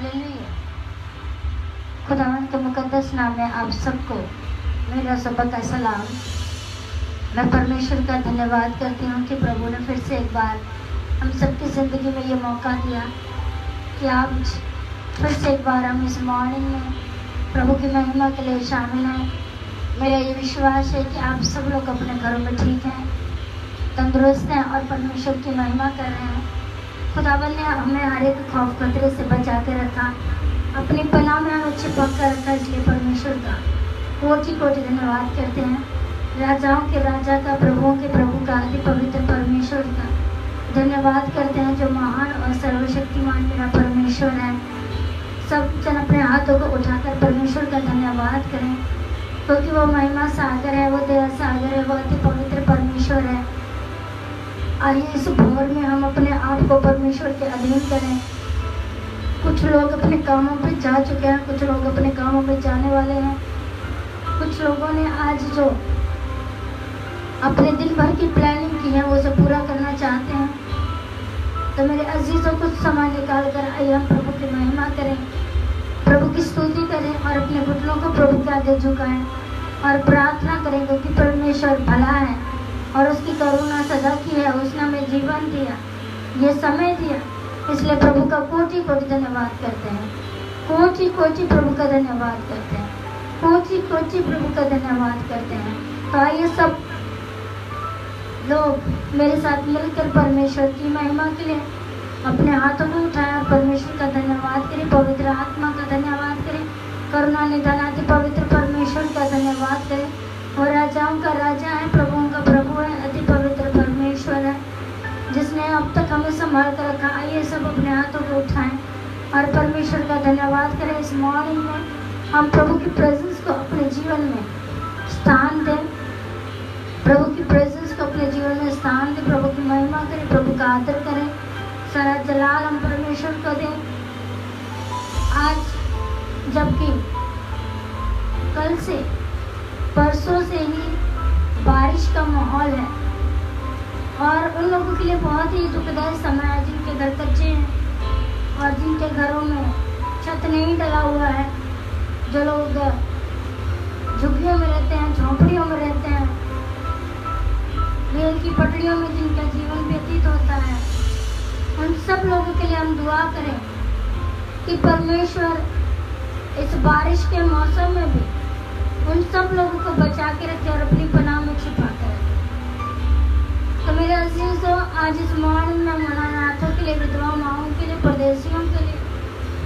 Hallelujah. खुदावंद के मुकद्दस नाम में आप सबको मेरा सुबह का सलाम। मैं परमेश्वर का धन्यवाद करती हूँ कि प्रभु ने फिर से एक बार हम सबकी ज़िंदगी में ये मौका दिया कि आप फिर से एक बार हम इस मॉर्निंग में प्रभु की महिमा के लिए शामिल हैं। मेरा ये विश्वास है कि आप सब लोग अपने घरों में ठीक हैं, तंदुरुस्त हैं और परमेश्वर की महिमा कर रहे हैं। खुदावंद ने हमें हर एक खौफ खतरे से बचा के रखा, अपनी पनाह में हमें चिपक कर रखा, इसलिए परमेश्वर का कोटि कोटि धन्यवाद करते हैं। राजाओं के राजा का, प्रभुओं के प्रभु का, अति पवित्र परमेश्वर का धन्यवाद करते हैं जो महान और सर्वशक्तिमान मेरा परमेश्वर है। सब जन अपने हाथों को उठाकर परमेश्वर का धन्यवाद करें, क्योंकि वो महिमा सागर है, वो दया सागर है, वो अति पवित्र परमेश्वर है। आइए इस भोर में हम अपने आप को परमेश्वर के अधीन करें। कुछ लोग अपने कामों पे जा चुके हैं, कुछ लोग अपने कामों पे जाने वाले हैं। कुछ लोगों ने आज जो अपने दिन भर की प्लानिंग की है वो उसे पूरा करना चाहते हैं। तो मेरे अजीजों, कुछ समय निकाल कर आइए हम प्रभु की महिमा करें, प्रभु की स्तुति करें और अपने घुटनों को प्रभु के आगे झुकाएं और प्रार्थना करें, क्योंकि परमेश्वर भला है और उसकी करुणा सदा की है। उसने हमें जीवन दिया, ये समय दिया, इसलिए प्रभु का कोटि कोटि धन्यवाद करते हैं। कोटि कोटि प्रभु का धन्यवाद करते हैं, कोटि कोटि प्रभु का धन्यवाद करते हैं। तो आइए सब लोग मेरे साथ मिलकर परमेश्वर की महिमा के लिए अपने हाथों को उठाएं और परमेश्वर का धन्यवाद करें, पवित्र आत्मा का धन्यवाद करें, करुणा निधान अति पवित्र परमेश्वर का धन्यवाद करें। और राजाओं का राजा है, प्रभुओं का प्रभु है, अति पवित्र परमेश्वर है, जिसने अब तक हमें संभाल कर रखा। आइए सब अपने हाथों को उठाएं और परमेश्वर का धन्यवाद करें। इस मॉर्निंग में हम प्रभु की प्रेजेंस को अपने जीवन में स्थान दें, प्रभु की प्रेजेंस को अपने जीवन में स्थान दें, प्रभु की महिमा करें, प्रभु का आदर करें, सारा जलाल हम परमेश्वर को दें। आज जबकि कल से परसों से ही बारिश का माहौल है और उन लोगों के लिए बहुत ही दुखदायी समय है जिनके घर कच्चे हैं और जिनके घरों में छत नहीं डला हुआ है, जो लोग झुग्गियों में रहते हैं, झोंपड़ियों में रहते हैं, रेल की पटरियों में जिनका जीवन व्यतीत होता है, उन सब लोगों के लिए हम दुआ करें कि परमेश्वर इस बारिश के मौसम में भी उन सब लोगों को बचा के रखे और अपनी पनाह में छिपा कर रखे। तो मेरे अजीजों, आज इस मॉर्निंग में हम अनाथों के लिए, विधवा माओं के लिए, परदेशियों के लिए,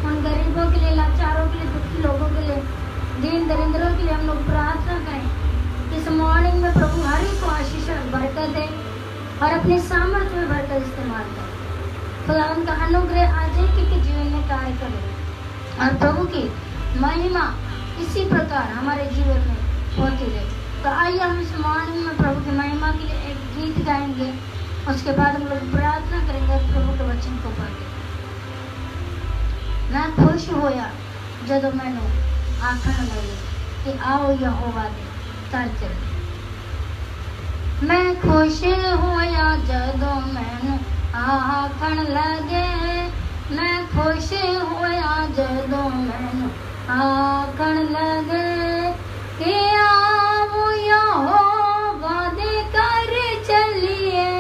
उन गरीबों के लिए, लाचारों के लिए, दुखी लोगों के लिए, दीन दरिद्रों के लिए हम लोग प्रार्थना करें। इस मॉर्निंग में प्रभु हर एक को आशीष और बरकत दे और अपने सामर्थ्य में बरकत इस्तेमाल करे। खुदा उनका अनुग्रह आज के जीवन में कार्य करे और प्रभु की महिमा इसी प्रकार हमारे जीवन में होती रहे। तो आइए हम इस मॉर्निंग में प्रभु की महिमा के लिए एक गीत गाएंगे, उसके बाद हम लोग प्रार्थना करेंगे और प्रभु के वचन को पढ़ेंगे। मैं खुश होया जदों मैनू आखण लगे कि आओ यहोवा दे तर चले। मैं खुश होया जदों मैनू आखण लगे, मैं खुश होया जदों मैनू आखण लगे कि आओ यहोवा दे कर चलिए,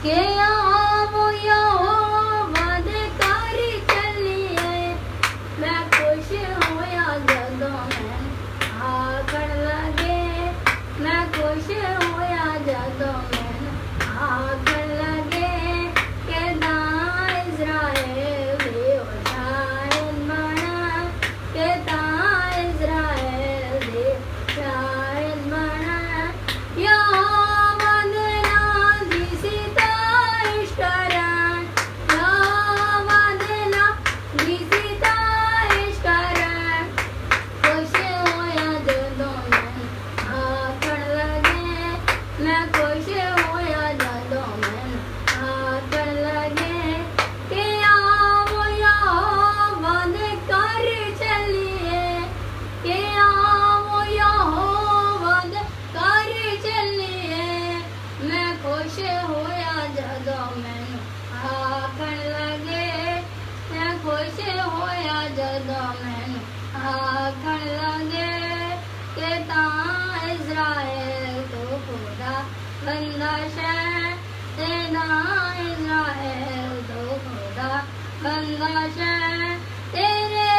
कि आओ यहोवा दे कर चलिए। मैं खुश होया जदों मैनू आखण लगे, मैं खुश होया जदों मैनू आखण लगे कि दां इज़राइल भी उठाए मना, कि दां इज़राइल इज़राइल तो खुदा बंदा शह तेरे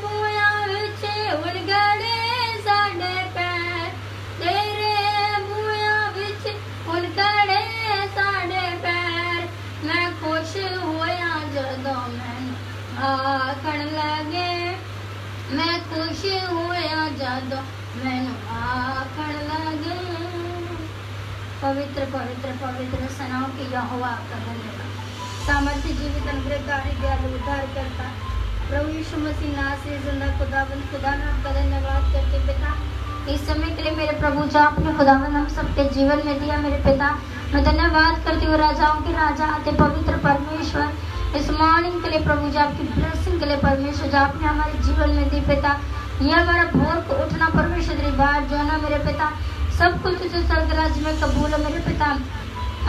बूया विच उलगड़े साडे पैर तेरे बूया विच उलगड़े साडे पैर मैं खुश होया जदों मैनू आखण लगे मैं खुश होया जदों मैनू आखण लगे पवित्र पवित्र पवित्र सनाओ कि यहोवा आपका धन्यवाद सामर्थ्य जीवित अनुग्रहकारी दयालु उद्धार करता प्रभु यीशु मसीह नाम से जिंदा खुदावंद खुदा मैं आपका धन्यवाद करते पिता इस समय के लिए मेरे प्रभु जो आपने खुदावंद हम सबके जीवन में दिया मेरे पिता मैं धन्यवाद करती हूँ राजाओं के राजा आते पवित्र परमेश्वर इस मॉर्निंग के लिए प्रभु जो आपकी ब्लेसिंग के लिए परमेश्वर जो आपने हमारे जीवन में दी पिता ये हमारा भोर को उठना परमेश्वर तेरी बात जो है ना मेरे पिता सब कुछ तुझे स्वर्ग राज्य में कबूल है मेरे पिता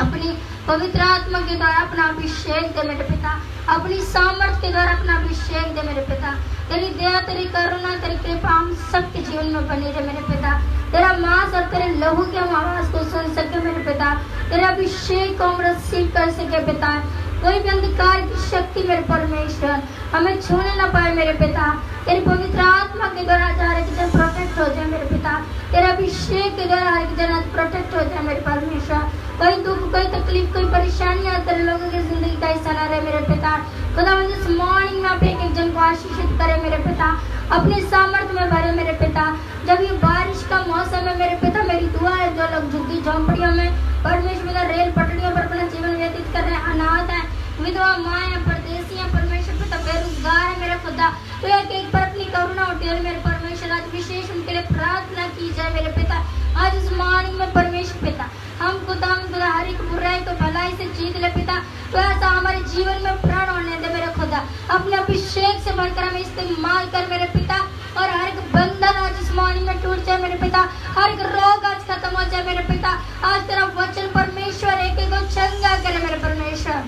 अपनी पवित्र आत्मा के द्वारा अपना अभिषेक दे मेरे पिता अपनी सामर्थ के द्वारा अपना अभिषेक दे मेरे पिता तेरी दया तेरी करुणा तेरी कृपा हम सबके जीवन में बनी रहे मेरे पिता तेरा मांस और तेरे लहू की हम आवाज को सुन सके मेरे पिता तेरा अभिषेक को हम रिसीव कर सके पिता कोई भी अंधकार की शक्ति मेरे परमेश्वर हमें छूने ना पाए मेरे पिता तेरी पवित्र आत्मा के द्वारा हर एक जन प्रोटेक्ट हो जाए मेरे पिता तेरा अभिषेक के द्वारा हर एक जन प्रोटेक्ट हो जाए मेरे परमेश्वर कोई दुख कोई तकलीफ कोई परेशानियां तेरे लोगों की जिंदगी का हिस्सा ना रहे मेरे पिता खुदा मुझे इस मॉर्निंग में आप एक एक जन को आशीषित करे मेरे पिता अपनी सामर्थ्य में भरे मेरे पिता जब ये बारिश का मौसम है मेरे पिता मेरी दुआ है जो लोग झुग्गी झोंपड़ियों में परमेश्वर रेल पटरियों पर अपना जीवन व्यतीत कर रहे हैं अनाथ है विधवा माँ है परदेसी है परमेश्वर पिता बेरोजगार है मेरे खुदा तो एक पर अपनी करुणा उठे मेरे परमेश्वर आज विशेष उनके लिए प्रार्थना की जाए मेरे पिता आज इस मॉर्निंग में परमेश्वर पिता हम खुदा हर एक बुराई को भलाई से जीत ले पिता तो ऐसा हमारे जीवन में प्रण होने दे मेरे खुदा अपने अभिषेक से भरकर हमें इस्तेमाल कर मेरे पिता और हर एक बंधन आज इस मॉर्निंग में टूट जाए मेरे पिता हर एक रोग आज खत्म हो जाए मेरे पिता आज तेरा वचन परमेश्वर एक एक को चंगा करे मेरे परमेश्वर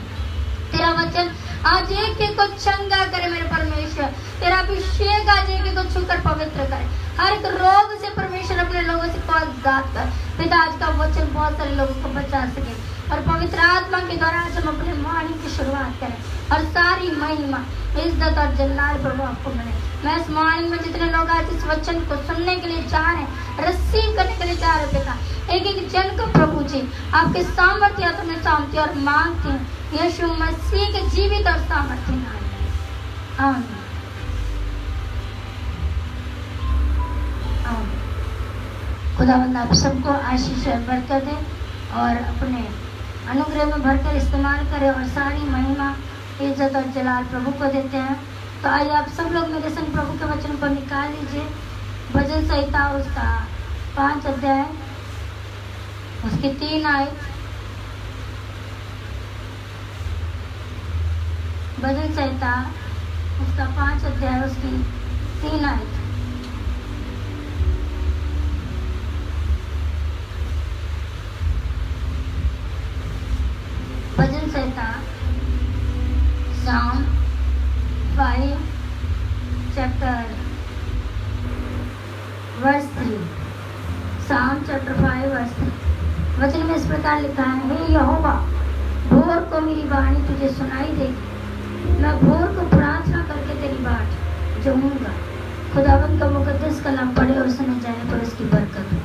तेरा वचन आज एक एक को चंगा करे मेरे परमेश्वर तेरा अभिषेक आज एक एक को छूकर पवित्र करे हर एक रोग से परमेश्वर अपने लोगों से आजाद कर पिता आज का वचन बहुत सारे लोगों को बचा सके और पवित्र आत्मा के द्वारा आज हम अपने मॉर्निंग की शुरुआत करें और सारी महिमा इज्जत और जलाल प्रभु आपको मिले मैं इस मॉर्निंग में जितने लोग आज इस वचन को सुनने के लिए जा रहे हैं रिसीव करने के लिए जा रहे पिता एक एक जन को प्रभु जी आपके सामर्थ्य तुम्हें चाहती और मांगती हूँ यीशु मसीह के जीवित और सामर्थ्य नाम में आमीन आमीन खुदावंद आप सबको आशीष और बरकत दे और अपने अनुग्रह में भरकर इस्तेमाल करें और सारी महिमा इज्जत और जलाल प्रभु को देते हैं तो आइए आप सब लोग मेरे संग प्रभु के वचन को निकाल लीजिए भजन संहिता उसका 5 अध्याय उसकी 3 आयत भजन संहिता उसका 5 अध्याय उसकी 3 आयत भजन संहिता Psalm 5 chapter verse 3 Psalm chapter 5 verse 3 वचन में इस प्रकार लिखा है हे यहोवा भोर को मेरी वाणी तुझे सुनाई देगी मैं भोर को प्रार्थना करके तेरी बाट जमूंगा खुदावंद का मुकद्दस का नाम पढ़े और सुने जाने पर उसकी बरकत हो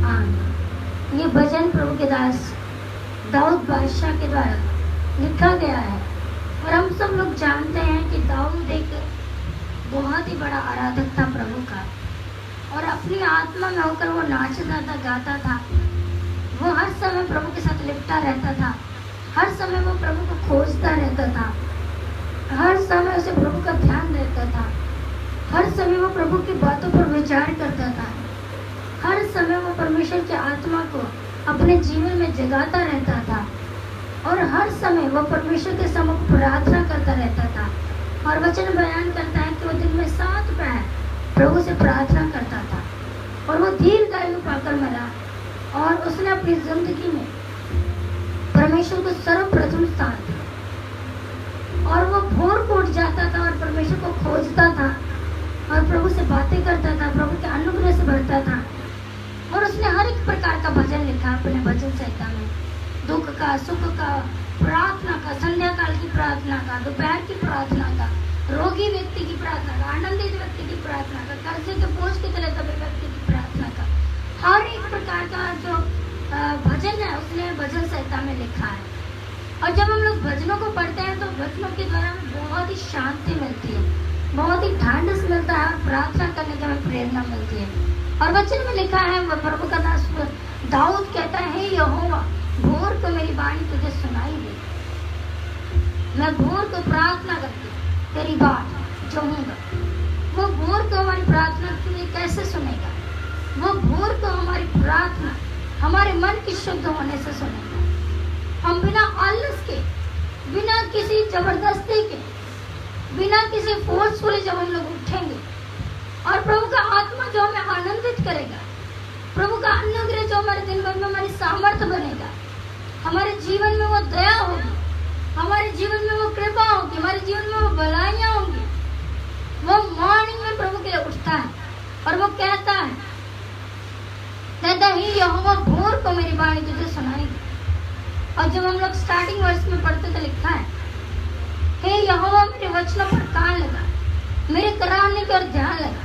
आमीन ये भजन प्रभु के दास दाऊद बादशाह के द्वारा लिखा गया है और हम सब लोग जानते हैं कि दाऊद एक बहुत ही बड़ा आराधक था प्रभु का और अपनी आत्मा में होकर वो नाचता था गाता था वो हर समय प्रभु के साथ लिपटा रहता था हर समय वो प्रभु को खोजता रहता था हर समय उसे प्रभु का ध्यान रहता था हर समय वो प्रभु की बातों पर विचार करता था हर समय वो परमेश्वर की आत्मा को अपने जीवन में जगाता रहता था और हर समय वो परमेश्वर के सम्मुख प्रार्थना करता रहता था और वचन बयान करता है कि वो दिन में 7 पहर प्रभु से प्रार्थना करता था और वो दीर्घायु पाकर मरा और उसने अपनी जिंदगी में परमेश्वर को सर्वप्रथम स्थान दिया और वो भोर को उठ जाता था और परमेश्वर को खोजता था और प्रभु से बातें करता था प्रभु के अनुग्रह से भरता था और उसने हर एक प्रकार का भजन लिखा अपने भजन संहिता में दुख का सुख का की प्रार्थना का, रोगी व्यक्ति की प्रार्थना का, आनंदित व्यक्ति की प्रार्थना का, कर्जे के बोझ के तले दबे व्यक्ति की प्रार्थना का, हर एक प्रकार का जो भजन है उसने भजन संहिता में लिखा है। और जब हम लोग भजनों को पढ़ते हैं तो भजनों के द्वारा हमें बहुत ही शांति मिलती है, बहुत ही ढांढस मिलता है और प्रार्थना करने की हमें प्रेरणा मिलती है। और वचन में लिखा है, प्रभु का दास दाऊद कहता है, हे यहोवा भोर को मेरी वाणी तुझे सुनाई दे, मैं भोर को प्रार्थना करके तेरी बात चाहूंगा। वो भोर को हमारी प्रार्थना तुझे कैसे सुनेगा? वो भोर को हमारी प्रार्थना हमारे मन की शुद्ध होने से सुनेगा। हम बिना आलस के, बिना किसी जबरदस्ती के, बिना किसी फोर्सफुली जब हम लोग उठेंगे और प्रभु का आत्मा जो हमें आनंदित करेगा, प्रभु का अनुग्रह जो हमारे दिन भर में हमारी सामर्थ्य बनेगा, हमारे जीवन में वो दया होगी, हमारे जीवन में वो कृपा होगी, हमारे जीवन में वो भलाइयां होंगी। वो मॉर्निंग में प्रभु के लिए उठता है और वो कहता है ही यहोवा भोर को मेरी वाणी तुझे सुनाएगी। और जब हम लोग स्टार्टिंग वर्ष में पढ़ते तो लिखा है, हे यहोवा मेरे वचनों पर कान लगा, मेरे कराहने की ओर ध्यान लगा।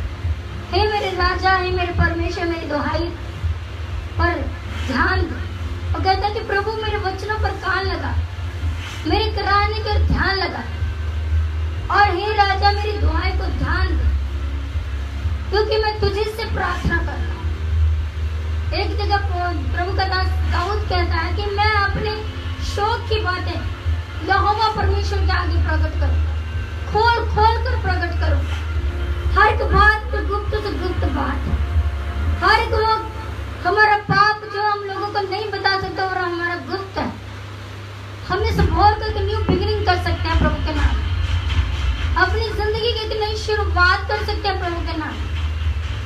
हे मेरे राजा, हे मेरे परमेश्वर, मेरी दुहाई पर ध्यान दे। और कहता है कि प्रभु मेरे वचनों पर कान लगा, मेरे कराहने की ओर ध्यान लगा, और हे राजा मेरी दुहाई को ध्यान दे, क्योंकि मैं तुझे से प्रार्थना करता हूँ। एक जगह प्रभु का दास दाऊद कहता है कि मैं अपने शौक की बातें यहोवा परमेश्वर के आगे प्रकट करूंगा, खोल खोल कर प्रकट करूंगा। हर एक बात तो गुप्त से गुप्त बात है, हर एक लोग हमारा पाप जो हम लोगों को नहीं बता सकते और हमारा गुप्त है, हम इस भोर को एक न्यू बिगिनिंग कर सकते हैं प्रभु के नाम, अपनी जिंदगी की एक नई शुरुआत कर सकते हैं प्रभु के नाम।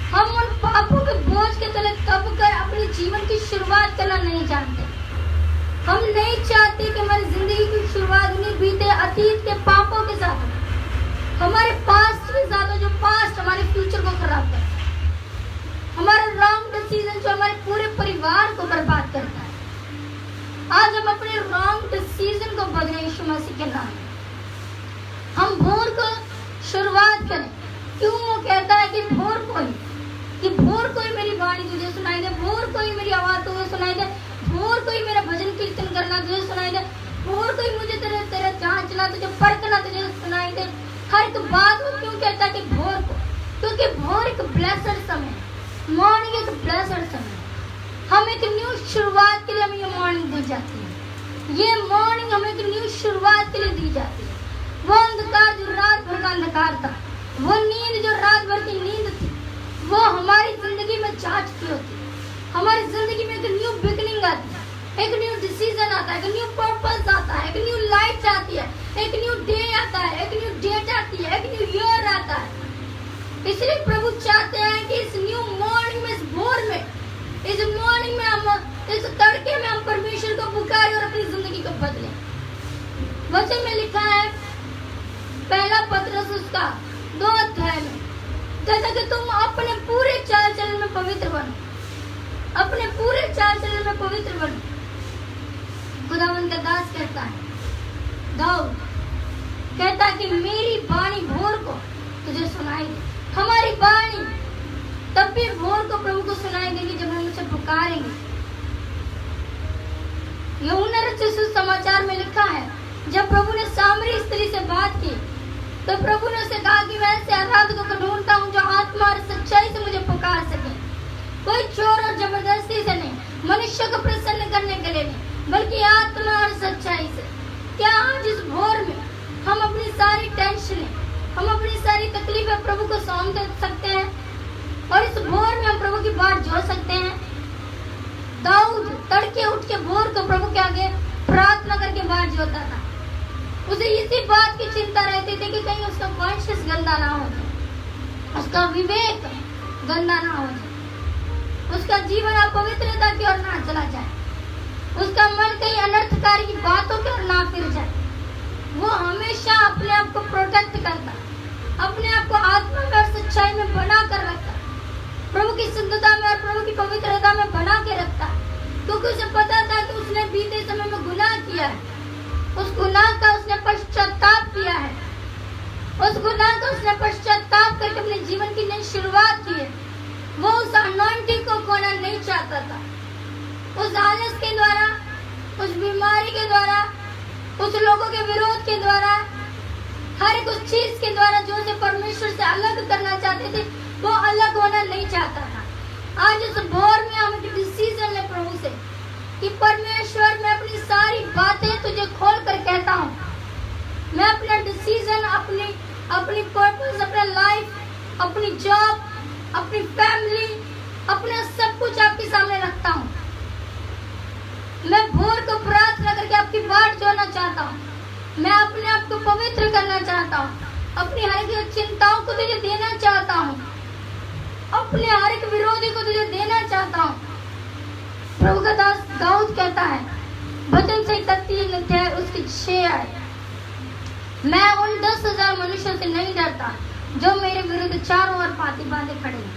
हम उन पापों के बोझ के तले दब कर अपने जीवन की शुरुआत करना नहीं जानते। हम नहीं चाहते कि हमारी जिंदगी की शुरुआत उन्हीं बीते अतीत के पापों के साथ हो, हमारे पास्ट के साथ हो, जो पास्ट हमारे फ्यूचर को खराब करता है, हमारा रॉन्ग डिसीजन जो हमारे पूरे परिवार को बर्बाद करता है। आज हम अपने रॉन्ग डिसीजन को बदलें यीशु मसीह के नाम में। हम भोर को शुरुआत करें। क्यों? वो कहता है कि भोर कोई मेरी वाणी तुझे सुनाई दे, भोर कोई मेरी आवाज तुझे सुनाई दे, भोर कोई मेरा भजन कीर्तन करना तुझे सुनाई दे, भोर कोई मुझे तेरे जांचना, तुझे परखना तुझे सुनाई दे। हर एक बात वो क्यों कहता है कि भोर को? क्योंकि भोर एक ब्लेसड समय है, मॉर्निंग एक ब्लेसड समय है। हम एक न्यू शुरुआत के लिए हमें ये मॉर्निंग दी जाती है, ये मॉर्निंग हमें एक न्यू शुरुआत के लिए दी जाती है। वो अंधकार जो रात भर का अंधकार था, वो नींद जो रात भर की नींद थी, वो हमारी जिंदगी में जांच की होती है। हमारी जिंदगी में एक न्यू बिगिनिंग आती है, एक न्यू डिसीजन आता है, एक न्यू पर्पस आता है, एक न्यू लाइट आती है, एक न्यू डे आता है, एक न्यू डेट आती है, एक न्यू ईयर आता है। इसलिए प्रभु चाहते हैं कि इस न्यू मॉर्निंग में, इस भोर में, इस मॉर्निंग में हम, इस तड़के में हम परमेश्वर को पुकारें और अपनी जिंदगी को बदलें। वचन में लिखा है, पहला पत्रस उसका 2 अध्याय में कहता कि तुम अपने पूरे चाल चलन में पवित्र बनो, अपने पूरे चाल चलन में पवित्र बनो। खुदावंद का दास कहता है, दाऊद कहता है कि मेरी वाणी भोर को तुझे सुनाई दे। हमारी वाणी तब भी भोर को प्रभु को सुनाई देगी जब हम उसे पुकारेंगे। यूहन्ना रचित सुसमाचार में लिखा है, जब प्रभु ने सामरी स्त्री से बात की तो प्रभु ने उसे कहा कि मैं ऐसे आराधकों को ढूंढता हूँ जो आत्मा और सच्चाई से मुझे पुकार सके, कोई चोर और जबरदस्ती से नहीं, मनुष्य को प्रसन्न करने के लिए नहीं, बल्कि आत्मा और सच्चाई से। क्या आज इस भोर में हम अपनी सारी टेंशनें, हम अपनी सारी तकलीफें प्रभु को सौंप दे सकते हैं और इस भोर में हम प्रभु की बात जोड़ सकते हैं? दाऊद तड़के उठ के भोर को प्रभु के आगे प्रार्थना करके बात जोड़ता था। उसे इसी बात की चिंता रहती थी कि कहीं उसका कॉन्शियस गंदा ना हो जाए, उसका विवेक गंदा ना हो जाए, उसका जीवन अपवित्रता की ओर ना चला जाए, उसका मन कहीं अनर्थकारी बातों की ओर ना फिर जाए। वो हमेशा अपने आप को प्रोटेक्ट करता, अपने आप को आत्मा में और सच्चाई में बना कर रखता, प्रभु की शुद्धता में और प्रभु की पवित्रता में बना के रखता, क्योंकि उसे पता था कि उसने बीते समय में गुनाह किया है, उस गुनाह का उसने पश्चाताप किया है उस गुनाह को उसने पश्चाताप करके अपने जीवन की नई शुरुआत की है। वो उस अनॉइंटिंग को खोना नहीं चाहता था। उस आलस के द्वारा, उस बीमारी के द्वारा, उस लोगों के विरोध के द्वारा, हर एक उस चीज के द्वारा जो उसे परमेश्वर से अलग करना चाहते थे, वो अलग होना नहीं चाहता था। आज इस भोर में हम एक डिसीजन ले प्रभु से कि परमेश्वर, मैं अपनी सारी बातें तुझे खोल कर कहता हूँ। मैं अपना डिसीजन, अपनी पर्पस, अपना लाइफ, अपनी जॉब, अपनी फैमिली, अपना सब कुछ आपके सामने रखता हूँ। मैं भोर को प्रार्थना करके आपकी बाट जोड़ना चाहता हूँ। मैं अपने आप को पवित्र करना चाहता हूँ। अपनी हर एक चिंताओं को तुझे देना चाहता हूँ। अपने हर एक विरोधी को तुझे देना चाहता हूँ। प्रभु का दास दाऊद कहता है, भजन संहिता 3 अध्याय उसकी 6 आयत, मैं उन 10,000 मनुष्यों से नहीं डरता जो मेरे विरुद्ध चारों ओर पाती बांधे खड़े हैं।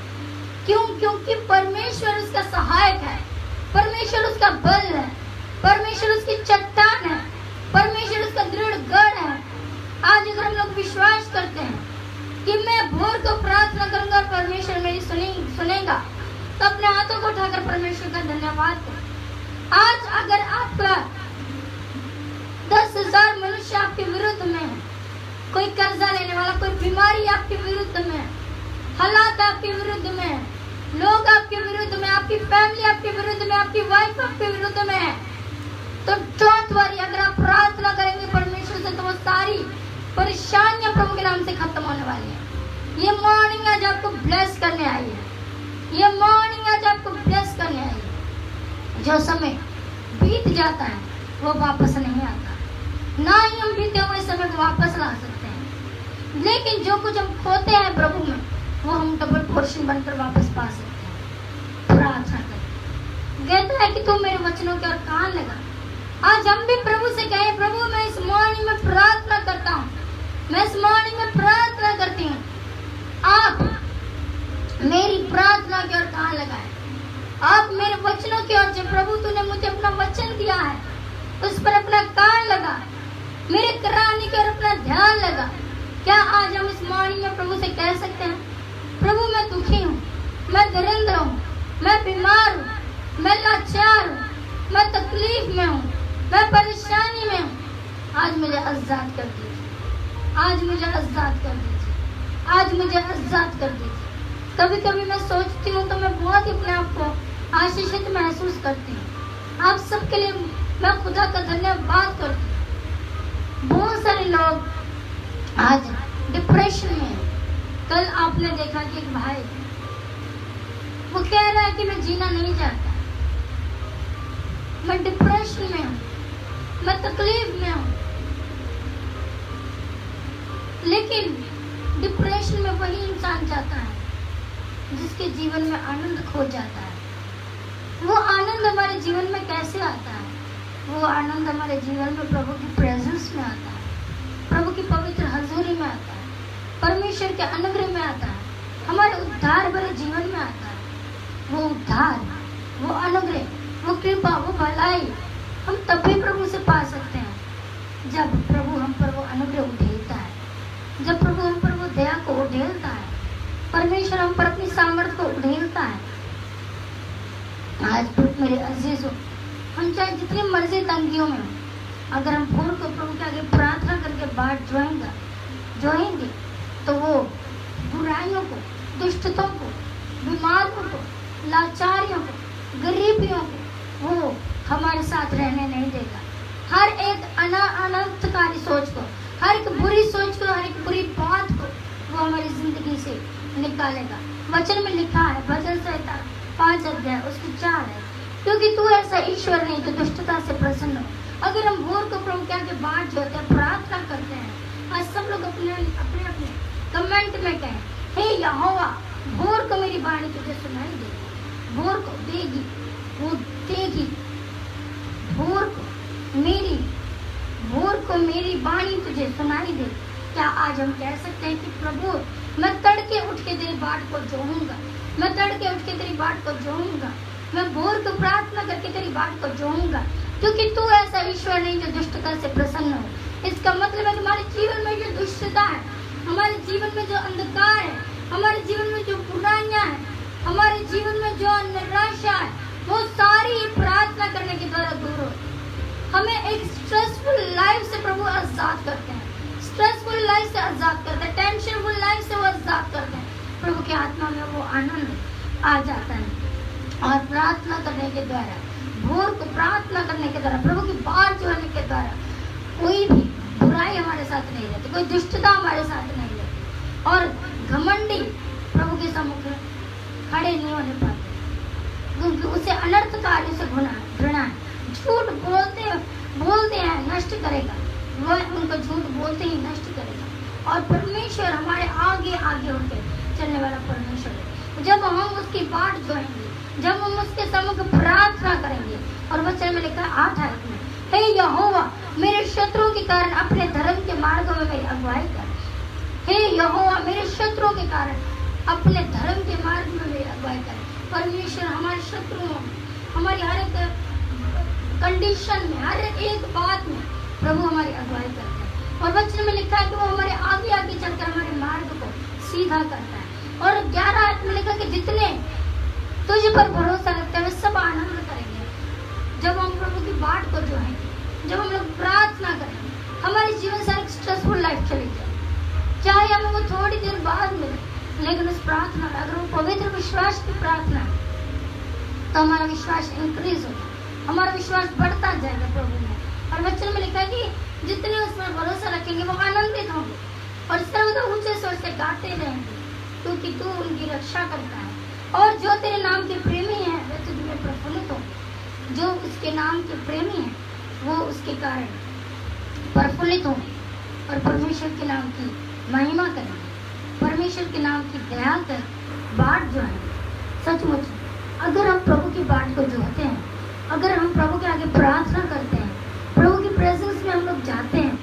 क्यों? क्योंकि परमेश्वर उसका सहायक है, परमेश्वर उसका बल है, परमेश्वर उसकी चट्टान है, परमेश्वर उसका दृढ़ गढ़ है। आज अगर हम लोग विश्वास करते हैं कि मैं भोर को प्रार्थना करूंगा और परमेश्वर मेरी सुनेगा, तो अपने हाथों को उठाकर परमेश्वर का धन्यवाद करें। आज अगर आपका 10,000 मनुष्य आपके विरुद्ध में है, कोई कर्जा लेने वाला, कोई बीमारी आपके विरुद्ध में है, हालात आपके विरुद्ध में है, लोग आपके विरुद्ध में, आपकी फैमिली आपके विरुद्ध में, आपकी वाइफ आपके विरुद्ध में है, तो डोंट वरी। अगर आप प्रार्थना करेंगे परमेश्वर से, तो वो सारी परेशानियां प्रभु के नाम से खत्म होने वाली है। ये मॉर्निंग आज आपको ब्लेस करने आई है। ये मॉर्निंग आज आपको ब्लेस करने आई है। जो समय बीत जाता है वो वापस नहीं आता, ना ही हम बीते हुए समय को वापस ला सकते हैं, लेकिन जो कुछ हम खोते हैं प्रभु में, वो हम डबल पोर्शन बनकर वापस पा सकते हैं। प्रार्थना करें। कहता है कि तू मेरे वचनों के और कान लगा। आज हम भी प्रभु से कहें, प्रभु मैं इस मॉर्निंग में प्रार्थना करता हूँ, मैं इस मॉर्निंग में प्रार्थना करती हूँ, आप मेरी प्रार्थना की ओर कान लगाए, आप मेरे वचनों की ओर, जो प्रभु तूने मुझे अपना वचन दिया है उस पर अपना कान लगा, मेरे कराने की ओर अपना ध्यान लगा। क्या आज हम इस मॉर्निंग में प्रभु से कह सकते हैं, प्रभु मैं दुखी हूँ, मैं दरिद्र हूँ, मैं बीमार हूँ, मैं लाचार हूँ, मैं तकलीफ में हूँ, मैं परेशानी में हूँ, आज मुझे आजाद कर दीजिए, आज मुझे आजाद कर दीजिए, आज मुझे आजाद कर दीजिए। कभी कभी मैं सोचती हूँ तो मैं बहुत ही अपने आप को आशीषित महसूस करती हूँ। आप सबके लिए मैं खुदा का धन्यवाद करती हूँ। बहुत सारे लोग आज डिप्रेशन में हैं। कल आपने देखा कि एक भाई, वो कह रहा है कि मैं जीना नहीं चाहता, मैं डिप्रेशन में हूँ, मैं तकलीफ में हूँ। लेकिन डिप्रेशन में वही इंसान जाता है जिसके जीवन में आनंद खो जाता है। वो आनंद हमारे जीवन में कैसे आता है? वो आनंद हमारे जीवन में प्रभु की प्रेजेंस में आता है, प्रभु की पवित्र हजूरी में आता है, परमेश्वर के अनुग्रह में आता है, हमारे उद्धार भरे जीवन में आता है। वो उद्धार, वो अनुग्रह, वो कृपा, वो भलाई हम तभी प्रभु से पा सकते हैं जब प्रभु हम पर वो अनुग्रह उधेलता है, जब प्रभु हम पर वो दया को उधेलता है, परमेश्वर हम पर अपनी सामर्थ्य को उधेलता है। आज मेरे अजीजों, हम चाहे जितनी मर्जी तंगियों में हो, अगर हम भोर को प्रभु के आगे प्रार्थना करके बाट जोएंगे तो वो बुराइयों को, दुष्टताओं को, बीमारियों को, लाचारियों को, गरीबियों को वो हमारे साथ रहने नहीं देगा। हर एक अनर्थकारी सोच को, हर एक बुरी सोच को, हर एक बुरी बात को वो हमारी जिंदगी से निकालेगा। वचन में लिखा है, भजन संहिता 5 अध्याय उसकी 4 है, क्योंकि तू ऐसा ईश्वर नहीं जो दुष्टता से प्रसन्न हो। अगर हम भोर को प्रभु के आगे बाट जोते हैं, प्रार्थना करते हैं, आज सब लोग अपने अपने कमेंट में कहें, हे यहोवा, भोर को मेरी वाणी तुझे सुनाई देगी, भोर को देगी, वो देगी। भोर को मेरी वाणी तुझे सुनाई दे। क्या आज हम कह सकते हैं कि प्रभु मैं तड़के उठ के तेरी बाट को जोहूंगा, मैं तड़के उठ के तेरी बाट को जोहूंगा, मैं भोर को प्रार्थना करके तेरी बाट को जोहूंगा, क्योंकि तू ऐसा ईश्वर नहीं जो दुष्टता से प्रसन्न हो। इसका मतलब है कि हमारे जीवन में जो दुष्टता है, जीवन में जो अंधकार है, हमारे जीवन में जो बुराइयां हैं, हमारे जीवन में जो निराशा है, वो सारी प्रार्थना करने के द्वारा दूर हो। हमें एक स्ट्रेसफुल लाइफ से प्रभु आजाद करते हैं, स्ट्रेसफुल लाइफ से आजाद करते हैं, टेंशनफुल लाइफ से वो आजाद करते हैं। प्रभु की आत्मा में वो आनंद आ जाता है। और प्रार्थना करने के द्वारा, भोर को प्रार्थना करने के द्वारा, प्रभु की बात जो होने के द्वारा कोई भी बुराई हमारे साथ नहीं रहती, कोई दुष्टता हमारे साथ नहीं रहती। और घमंडी प्रभु के सम्मुख खड़े नहीं होने पाते, क्योंकि उसे अनर्थ कार्य से घृणा है। झूठ बोलते हैं नष्ट करेगा, वह उनको झूठ बोलते ही नष्ट करेगा। और परमेश्वर हमारे आगे आगे उठ के चलने वाला परमेश्वर है। जब हम उसकी बाट जोएंगे, जब हम उसके सम्मुख प्रार्थना करेंगे, और वचन में लिखा है 8 आयत में, हे यहोवा मेरे शत्रुओं के कारण अपने धर्म के मार्गों में मेरी अगुवाई कर। हे यहोवा मेरे शत्रुओं के कारण अपने धर्म के मार्ग में मेरी अगुवाई कर। परमेश्वर हमारे शत्रुओं में, हमारी हर एक कंडीशन में, हर एक बात में प्रभु हमारी अगुवाई करता है। और वचन में लिखा है कि वो हमारे आगे आगे चलकर हमारे मार्ग को सीधा करता है। और 11 आयत में लिखा कि जितने तुझ पर भरोसा रखते हैं वे सब आनंद करेंगे। जब हम प्रभु की बाट को जो है, जब हम लोग प्रार्थना करेंगे, हमारे जीवन से एक स्ट्रेसफुल लाइफ चली जाए, चाहे हमें वो थोड़ी देर बाद मिले, लेकिन उस प्रार्थना में अगर वो पवित्र विश्वास की प्रार्थना है तो हमारा विश्वास इंक्रीज होगा, हमारा विश्वास बढ़ता जाएगा प्रभु में। और वचन में लिखा है कि जितने उसमें भरोसा रखेंगे वो आनंदित होंगे और सर्वदा ऊंचे स्वर से गाते रहेंगे, क्योंकि तू उनकी रक्षा करता है। और जो तेरे नाम के प्रेमी हैं वे तुझ में प्रफुल्लित होंगे। जो उसके नाम के प्रेमी हैं वो उसके कारण प्रफुल्लित होंगे और परमेश्वर के नाम की महिमा करेंगे। परमेश्वर के नाम की दया कर बाट जो है, सचमुच अगर हम प्रभु की बाट को जोहते हैं, अगर हम प्रभु के आगे प्रार्थना करते हैं, प्रभु की प्रेजेंस में हम लोग जाते हैं,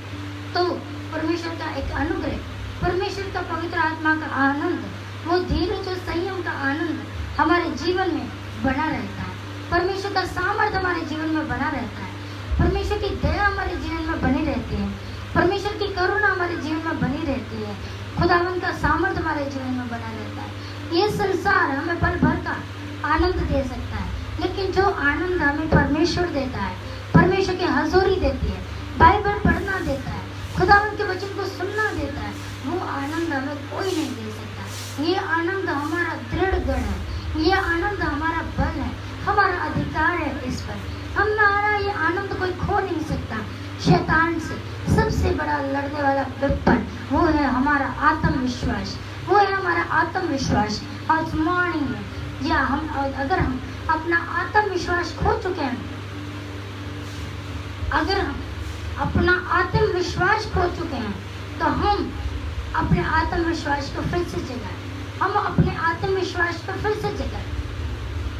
तो परमेश्वर का एक अनुग्रह, परमेश्वर का पवित्र आत्मा का आनंद, वो धीरज और संयम का आनंद हमारे जीवन में बना रहता है। परमेश्वर का सामर्थ्य हमारे जीवन में बना रहता है। परमेश्वर की दया हमारे जीवन में बनी रहती है। परमेश्वर की करुणा हमारे जीवन में बनी रहती है। खुदावन का सामर्थ्य हमारे जीवन में बना रहता है। ये संसार हमें पल भर का आनंद दे सकता है, लेकिन जो आनंद हमें परमेश्वर देता है, परमेश्वर की हजूरी देती है, बाइबल पढ़ना देता है, खुदावन के वचन को सुनना देता है, वो आनंद हमें कोई नहीं दे सकता। ये आनंद हमारा दृढ़ गढ़ है, ये आनंद हमारा बल है, हमारा अधिकार है इस पर। हमारा ये आनंद कोई खो नहीं सकता। शैतान से सबसे बड़ा लड़ने वाला विपन वो है हमारा आत्मविश्वास, वो है हमारा आत्मविश्वास। और मॉर्निंग में या हम अगर हम अपना आत्मविश्वास खो चुके हैं, अगर हम अपना आत्मविश्वास खो चुके हैं, तो हम अपने आत्मविश्वास को फिर से जगाएं। हम अपने आत्मविश्वास को फिर से जगाएं।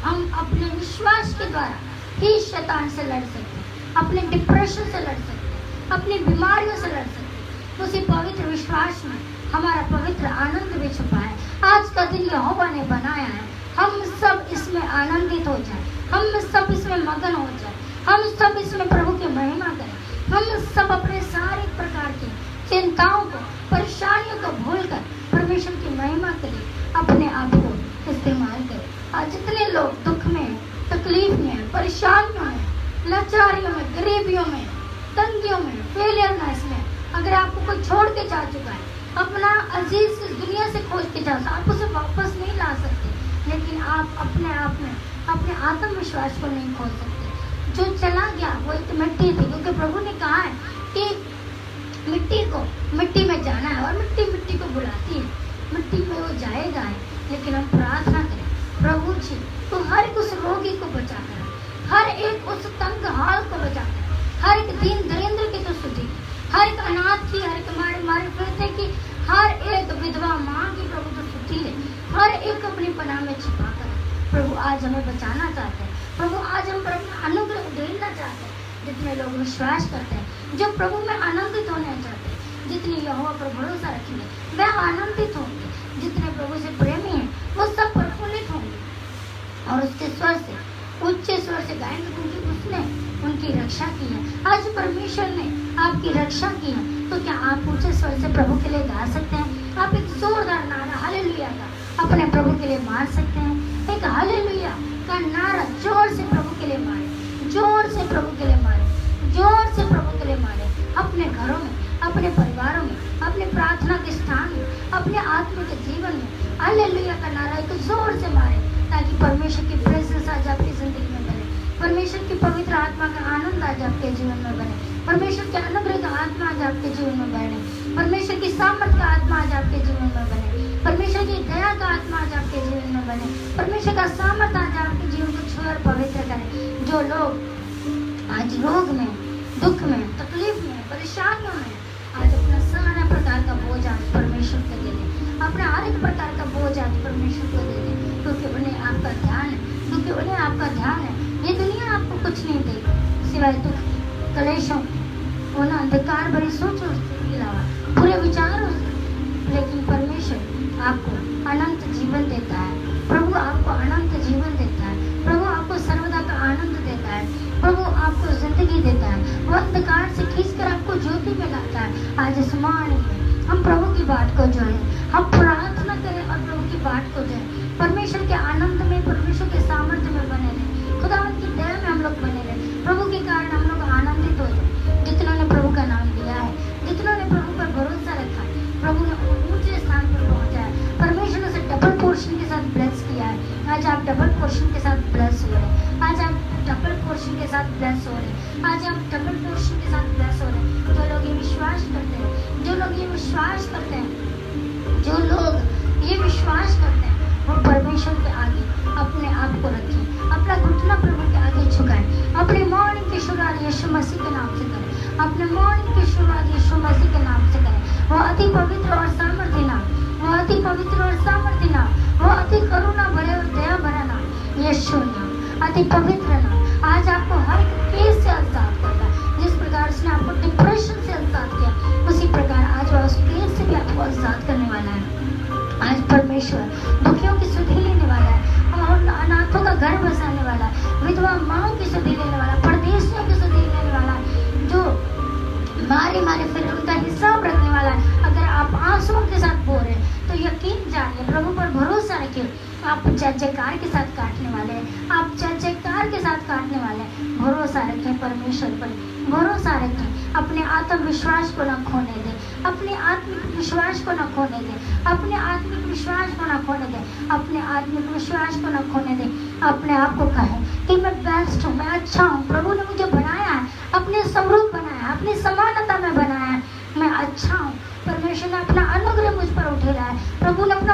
हम अपने विश्वास के द्वारा ही शैतान से लड़ सकते हैं, अपने डिप्रेशन से लड़ सकते हैं, अपनी बीमारियों से लड़ सकते हैं। उसी पवित्र विश्वास में हमारा पवित्र आनंद भी छुपा है। आज का दिन यहोवा ने बनाया है, हम सब इसमें आनंदित हो जाए, हम सब इसमें मगन हो जाए, हम सब इसमें प्रभु की महिमा करें, हम सब अपने सारे प्रकार की चिंताओं को, परेशानियों को भूलकर परमेश्वर की महिमा के लिए अपने आप को इस्तेमाल करें। आज जितने लोग दुख में, तकलीफ में, परेशानियों में, लाचारियों में, गरीबियों में, तंगियों में, फेलियरनेस में, अगर आपको कोई छोड़ के जा चुका है, अपना अजीज इस दुनिया से खोज के जा, आप उसे वापस नहीं ला सकते, लेकिन आप अपने आप में अपने आत्मविश्वास को नहीं खोल सकते। जो चला गया वो एक मिट्टी थी, क्योंकि प्रभु ने कहा है कि मिट्टी को मिट्टी में जाना है और मिट्टी मिट्टी को बुलाती है, मिट्टी में वो जाएगा है। लेकिन हम प्रार्थना करें, प्रभु जी तो हर एक उस रोगी को बचा कर, हर एक उस तंग हाल को बचा कर, हर एक दीन दरिद्र की तो सुधी, हर एक अनाथ की, हर एक मारे फिरते की, हर एक विधवा माँ की प्रभु तो सुधी है, हर एक अपनी पनाह में छिपा कर प्रभु आज हमें बचाना चाहते हैं। प्रभु आज हम प्रभु अनुग्रह उधेड़ना चाहते हैं। जितने लोग विश्वास करते हैं, जो प्रभु में आनंदित होना चाहते हैं, जितने यहोवा पर भरोसा रखेंगे वह आनंदित होंगे। जितने प्रभु से प्रेमी हैं वो सब प्रफुल्लित होंगे और उसके स्वर से, उच्च स्वर से गाएंगे, क्योंकि उसने उनकी रक्षा की है। आज परमेश्वर ने आपकी रक्षा की है, तो क्या आप ऊंचे स्वर से प्रभु के लिए गा सकते हैं? आप एक अपने प्रभु के लिए मार सकते हैं। एक हालेलुया का नारा जोर से प्रभु के लिए मारे, जोर से प्रभु के लिए मारे, जोर से प्रभु के लिए मारे। अपने घरों में, अपने परिवारों में, अपने प्रार्थना के स्थान में, अपने आत्मिक जीवन में हालेलुया का नारा एक जोर से मारे, ताकि परमेश्वर की प्रेजेंस आज आपकी जिंदगी में बने, परमेश्वर की पवित्र आत्मा का आनंद आज आपके जीवन में बने, परमेश्वर के अनुग्रह का आत्मा आज आपके जीवन में बने, परमेश्वर की सामर्थ का आत्मा आज आपके जीवन में बने, परमेश्वर की दया का आत्मा आज आपके जीवन में बने, परमेश्वर का सामर्थ आज आपके जीवन को छुए और पवित्र करे। जो लोग आज रोग में, दुख में, तकलीफ में, परेशानियों में, आज अपना सारा प्रकार का बोझ आज परमेश्वर को दे दे, अपना हर एक प्रकार का बोझ आज परमेश्वर को दे दे, क्योंकि उन्हें आपका ध्यान है, क्योंकि उन्हें आपका ध्यान है। ये दुनिया आपको कुछ नहीं देगी सिवाय दुख, कलेशों, उन अंधकार भरी सोचों के अलावा, बुरे विचारों से, लेकिन परमेश्वर आपको अनंत जीवन देता है। प्रभु आपको अनंत जीवन देता है, प्रभु आपको सर्वदा का आनंद देता है, प्रभु आपको जिंदगी देता है, वो अंधकार से खींचकर आपको ज्योति में लाता है। आज इस मॉर्निंग में हम प्रभु की बात को जो है, हम प्रार्थना करें और प्रभु की बात को जो है, परमेश्वर के आनंद में, परमेश्वर के सामर्थ्य में बने रहे, खुदा की दया में हम लोग बने रहे, प्रभु के कारण हम लोग आनंदित हो जाए। जितनों ने प्रभु का नाम लिया है, जितनों ने प्रभु पर भरोसा रखा है, प्रभु ने ऊंचे स्थान पर पहुंचा है, परमेश्वर ने उसे डबल पोर्शन के साथ ब्लेस किया है। आज आप डबल पोर्शन के साथ ब्लेस हो रहे, आज आप डबल पोर्शन के साथ ब्लेस हो रहे, आज आप डबल पोर्शन के साथ ब्लेस हो रहे। जो लोग ये विश्वास करते हैं, जो लोग ये विश्वास करते हैं, जो लोग ये विश्वास करते हैं, वो परमेश्वर के आगे अपने आप को रखें, अपना घुटना प्रभु के आगे झुकाएं, अपने मॉर्निंग की शुरुआत यीशु मसीह के नाम से करें, अपने मॉर्निंग की शुरुआत यीशु मसीह के नाम से करें। वो अति पवित्र और सामर्थ्य नाम, वो अति पवित्र और सामर्थ्य नाम, वो अति करुणा भरे और दया भरा नाम यीशु नाम, अति पवित्र नाम आज आपको हर एक केस से आजाद करता है। जिस प्रकार उसने आपको डिप्रेशन से आजाद किया, उसी प्रकार आज वह उस केस से भी आपको आजाद करने वाला है। आज परमेश्वर दुखियों की सुधि लेने वाला है, और अनाथों का घर बसाने वाला है, विधवा माओं की सुधि लेने वाला, परदेशियों की सुधि लेने वाला, जो मारे मारे फिर उनका हिसाब रखने वाला है। अगर आप आंसुओं के साथ बो रहे हैं तो यकीन जानिए, प्रभु पर भरोसा रखिए, आप जय जयकार के साथ काटने वाले हैं, आप जय जयकार के साथ काटने वाले हैं। भरोसा रखें परमेश्वर पर, भरोसा रखें, अपने आत्मविश्वास को न खोने दें, अपने आत्मिक विश्वास को न खोने दें, अपने आत्मिक विश्वास को न खोने दें, अपने आत्मिक विश्वास को न खोने दें। अपने आप को कहें कि मैं बेस्ट हूँ, मैं अच्छा हूँ, प्रभु ने मुझे बनाया है, अपने स्वरूप बनाया है, अपनी समानता में बनाया है, मैं अच्छा हूँ। परमेश्वर ने अपना अनुग्रह मुझ पर उठेला है, प्रभु ने अपना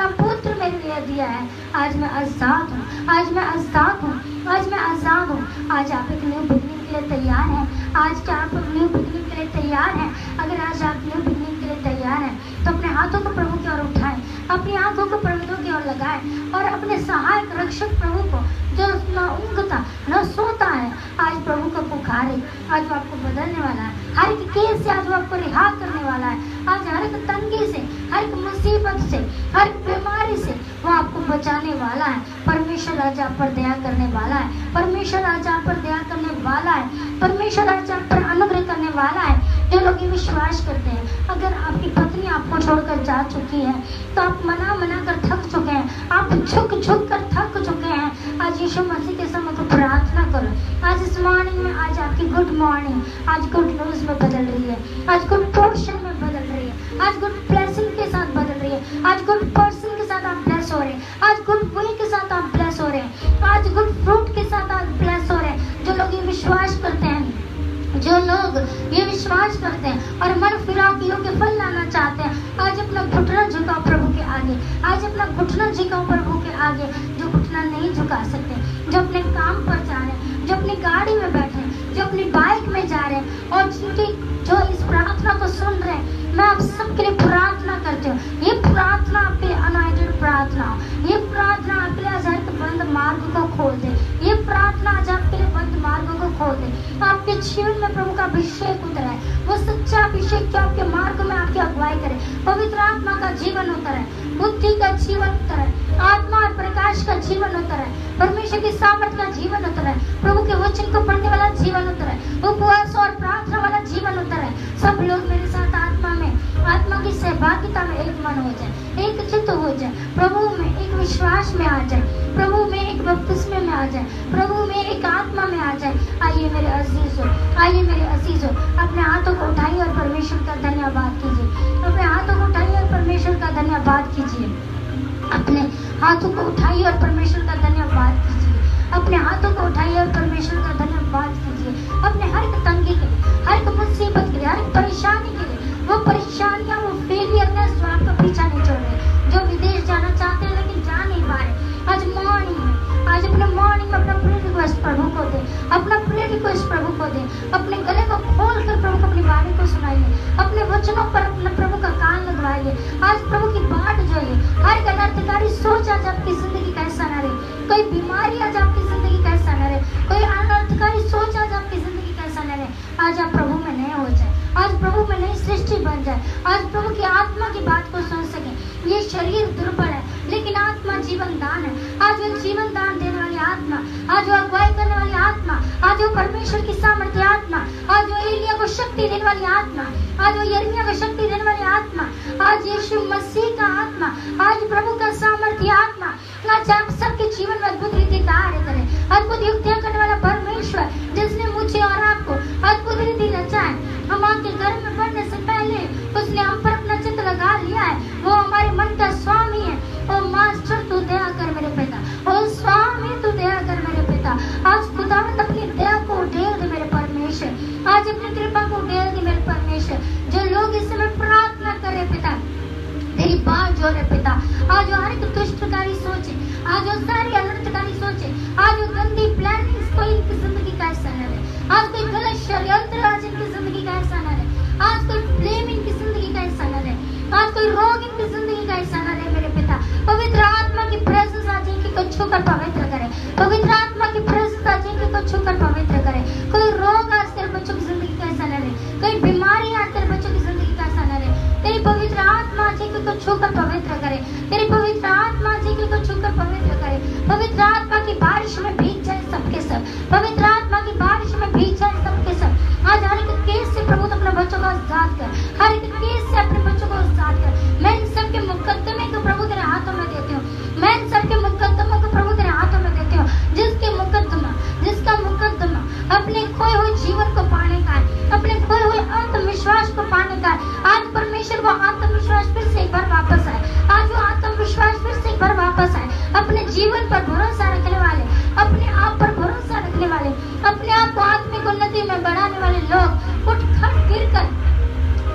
पुत्र मेरे लिए दिया है। आज मैं आजाद हूँ, आज मैं आजाद हूँ, आज मैं आजाद हूँ। आज आप एक न्यू बिगनिंग के लिए तैयार हैं? आज क्या आप न्यू बिगनिंग के लिए तैयार हैं? अगर आज आप न्यू बिगनिंग के लिए तैयार हैं तो अपने हाथों को प्रभु की ओर उठाएं, अपनी आंखों को प्रभु की ओर लगाएं और अपने सहायक रक्षक प्रभु को, जो न ऊँघता न सोता है, आज प्रभु को पुकारे। आज वो आपको बदलने वाला है, हर एक केस से आज वो आपको रिहा करने वाला है। आज हर एक तंगी से, हर एक मुसीबत से, हर एक बीमारी से वो आपको बचाने वाला है। परमेश्वर आज आप पर दया करने वाला है, परमेश्वर आज आप पर दया करने वाला है, परमेश्वर आज आप पर अनुग्रह करने वाला है। जो लोग ये विश्वास करते हैं, अगर आपकी पत्नी आपको छोड़कर जा चुकी है तो आप मना कर थक चुके हैं, आप झुक कर थक चुके हैं, आज यीशु मसीह के सम्मुख प्रार्थना करो। आज इस मॉर्निंग में आज आपकी गुड मॉर्निंग आज गुड न्यूज में बदल रही है, आज गुड पोर्शन में बदल रही है, आज गुड ब्लेसिंग के साथ बदल रही है, आज गुड पर्सन के साथ आप ब्लेस हो रहे हैं, आज गुड वे के साथ आप ब्लेस हो रहे हैं, आज गुड फ्रूट के साथ आप ब्लेस हो रहे हैं। जो लोग ये विश्वास करते हैं, जो लोग ये विश्वास करते हैं और मन फिराव के योग्य फल लाना चाहते हैं, आज अपना घुटना झुकाओ प्रभु के आगे, आज अपना घुटना झुकाओ प्रभु के आगे। जो घुटना नहीं झुका सकते, जो अपने काम पर जा रहे हैं, जो अपनी गाड़ी में बैठे हैं, जो अपनी बाइक में जा रहे हैं और जिनकी जो इस प्रार्थना को सुन रहे हैं, मैं आप सबके लिए प्रार्थना करती हूँ। ये प्रार्थना आपके लिए अनॉइंटेड प्रार्थना हो, ये प्रार्थना आपके लिए आज हर बंद मार्ग को खोल दे, ये प्रार्थना आज आपके लिए बंद मार्गों को खोल दे। आपके जीवन में प्रभु का अभिषेक उतर है, वो सच्चा अभिषेक जो आपके मार्ग में आपकी अगुवाई करे। पवित्र आत्मा का जीवन उतर है, बुद्धि का जीवन उतर है, आत्मा और प्रकाश का जीवन उतर है, परमेश्वर की सामर्थ का जीवन उतर है, प्रभु के वचन को पढ़ने वाला जीवन उतर है, उपवास और प्रार्थना वाला जीवन उतर है। सब लोग मेरे साथ आत्मा की सहभागिता में एक मन हो जाए, एक चित्त हो जाए, प्रभु में एक विश्वास में आ जाए, प्रभु में एक बपतिस्मे में आ जाए, प्रभु में एक आत्मा में आ जाए। आइए मेरे अजीजों, आइए मेरे अजीजों, अपने हाथों को उठाइए और परमेश्वर का धन्यवाद कीजिए। अपने हाथों को उठाइए और परमेश्वर का धन्यवाद कीजिए। अपने हाथों को उठाइए और परमेश्वर का धन्यवाद कीजिए। अपने हाथों को उठाइए और परमेश्वर का धन्यवाद कीजिए। अपने हर एक तंगी के लिए, हर एक मुसीबत के लिए, हर एक परेशानी के लिए, वो परेशानियां, वो फेलियरनेस जो आपका पीछा नहीं छोड़ रहे, जो विदेश जाना चाहते हैं लेकिन जा नहीं पा रहे, आज मॉर्निंग में, आज अपने मॉर्निंग में अपना प्रेयर रिक्वेस्ट प्रभु को दे, अपना प्रेयर रिक्वेस्ट प्रभु को दे। अपने गले को खोल कर प्रभु को अपनी वाणी को सुनाइए, अपने वचनों पर अपने प्रभु का कान लगवाइए। आज प्रभु की बाट जो है, हर एक अनर्थकारी सोच आज आपकी जिंदगी का हिस्सा न रहे, कोई बीमारी आज आपकी जिंदगी का हिस्सा न रहे, कोई अनर्थकारी सोच आज आपकी जिंदगी का हिस्सा न रहे। आज आप प्रभु में नए हो जाए, आज प्रभु में नई सृष्टि बन जाए, आज प्रभु की आत्मा की बात को सुन सके। ये शरीर दुर्बल है लेकिन आत्मा जीवन दान है। आज वो जीवन दान देने वाली आत्मा, आज वो अगुवाई करने वाली आत्मा, आज वो परमेश्वर की सामर्थ्य आत्मा, आज वो एलिया को शक्ति देने वाली आत्मा, आज वो यिर्मयाह को शक्ति देने वाली आत्मा, आज यीशु मसीह का आत्मा, आज प्रभु का सामर्थ्य आत्मा आज आप सबके जीवन में अद्भुत रीति कार्य करे। अद्भुत युक्तियां करने वाला परमेश्वर जिसने मुझे और आपको अद्भुत रीति रचा है, हम आपके घर में बढ़ने से पहले उसने हम पर अपना चित्त लगा लिया है। वो हमारे मन का स्वामी है। ओ मास्टर तू दया कर मेरे पिता, ओ स्वामी तू दया कर मेरे पिता। आज खुदावंद अपनी दया को उठेल दे मेरे परमेश्वर, आज अपनी कृपा को उठेल दे मेरे परमेश्वर। जो लोग इस समय प्रार्थना कर रहे पिता, तेरी बात जो है पिता, आज जो हर एक दुष्टकारी सोचे, आज जो सारी अनर्थकारी सोचे, आज जो गंदी प्लानिंग्स कोई इनकी जिंदगी का हिस्सा न रहे, आज कोई गलत षड्यंत्र आज इनकी जिंदगी का हिस्सा न रहे, आज कोई ब्लेम इनकी जिंदगी का हिस्सा न रहे, आज कोई रोग इनकी जिंदगी का हिस्सा न रहे मेरे पिता। पवित्र आत्मा की प्रेजेंस आज इनकी को छूकर पवित्र करे, पवित्र आत्मा की प्रेजेंस आज इनकी को छूकर पवित्र करे। कोई रोग आज तेरे बच्चों की जिंदगी का हिस्सा न रहे, कोई बीमारी आज तेरे बच्चों की जिंदगी का हिस्सा न रहे। तेरी पवित्र आत्मा आज इनकी को छूकर पवित्र करे, तेरी पवित्र आत्मा आज इनकी को छूकर पवित्र करे। पवित्र आत्मा की बारिश में भीग जाए सबके सब, पवित्र आत्मा की बारिश में भीग जाए सबके सब। आज हर एक केस से प्रभु अपने बच्चों को आजाद कर, हर एक केस से अपने बच्चों को आजाद कर। मैं इन सबके मुकद्दमे को प्रभु तेरे हाथों में देती हूँ, मैं इन सबके मुकद्दमों को प्रभु तेरे हाथों में देती हूँ। जिसका मुकद्दमा अपने खोए हुए जीवन को पाने का है, अपने खोए हुए आत्मविश्वास को पाने का है, आज परमेश्वर वो आत्मविश्वास फिर से एक बार वापस आए, आज वो आत्मविश्वास फिर से एक बार वापस आए। अपने जीवन पर भरोसा रखने वाले, अपने आप पर भरोसा रखने वाले, अपने आप को आत्मिक उन्नति में बढ़ाने वाले लोग, उठ गिर कर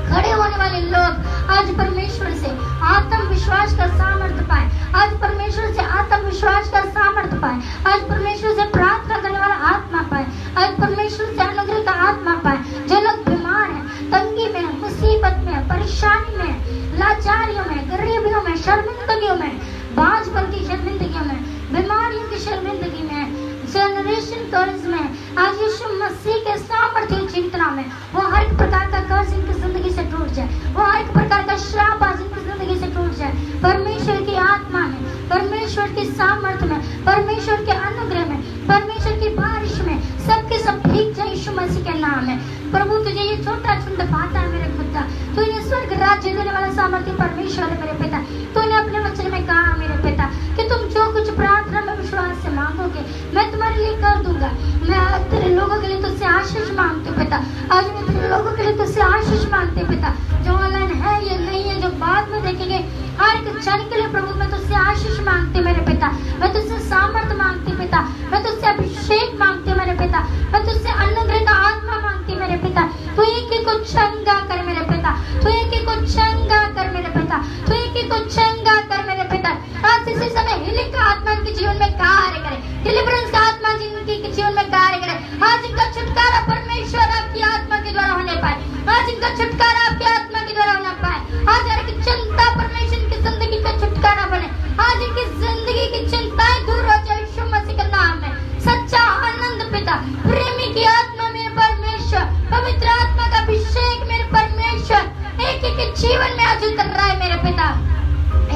खड़े होने वाले लोग आज परमेश्वर से आत्मविश्वास का सामर्थ्य पाए, आज परमेश्वर से आत्मविश्वास का सामर्थ्य पाए, आज परमेश्वर से प्रार्थना करने वाला आत्मा पाए, आज परमेश्वर से अनुग्रह का आत्मा पाए। जो लोग बीमार हैं, तंगी में, मुसीबत में, परेशानी में, लाचारियों में, गरीबियों में, शर्मिंदगियों में, बांझपन की शर्मिंदगियों में, बीमारियों की शर्मिंदगी में, जनरेशन कर्ज में, आज यीशु मसीह के सामर्थ्य चिंतना में वो हर एक प्रकार का कर्ज इनकी जिंदगी से टूट जाए, वो हर एक प्रकार का श्राप आज इनकी जिंदगी से टूट जाए। परमेश्वर की आत्मा में, परमेश्वर की सामर्थ्य में, परमेश्वर के अनुग्रह में, परमेश्वर की बारिश में सबके सब भीग जाए यीशु मसीह के नाम में। प्रभु तुझे ये छोटा छुंड पाता है मेरे खुदा, तू इन्हें स्वर्ग राज्य देने वाला सामर्थ्य परमेश्वर है मेरे पिता। तूने अपने वचन में कहा मेरे पिता कि तुम जो कुछ प्रार्थना में विश्वास से मांगोगे मैं तुम्हारे लिए कर दूंगा। मैं तेरे लोगों के लिए तुझसे आशीष मांगती हूँ पिता, आज मैं तेरे लोगों के लिए तुझसे आशीष मांगती हूँ पिता। जो ऑनलाइन है या नहीं है, जो बाद में देखेंगे, हर एक क्षण के लिए प्रभु मैं तुझसे आशीष मांगती हूँ मेरे पिता, मैं तुझसे सामर्थ्य मांगती हूँ पिता, मैं तुझसे अभिषेक मांगती हूँ मेरे पिता, मैं तुझसे अनुग्रह का आत्मा मांगती हूँ मेरे पिता। तू एक ही को चंगा कर मेरे पिता, तू एक ही को चंगा कर मेरे पिता, तू एक ही को चंगा कर मेरे पिता। आज इसी समय हीलिंग का आत्मा इनके जीवन में कार्य करे, डिलीवरेंस का आत्मा जिनके जीवन में कार्य करे। आज इनका छुटकारा परमेश्वर आपकी आत्मा के द्वारा होने पाए, आज इनका छुटकारा आपकी आत्मा के द्वारा होना पाए। आज हर एक चिंता परमेश्वर की जिंदगी का छुटकारा बने, आज इनकी जिंदगी की चिंताएं दूर हो जाए यीशु मसीह के नाम में। सच्चा आनंद पिता, प्रेमी की आत्मा मेरे परमेश्वर, पवित्र आत्मा का अभिषेक मेरे परमेश्वर एक एक के जीवन में आज उतर रहा है मेरे पिता,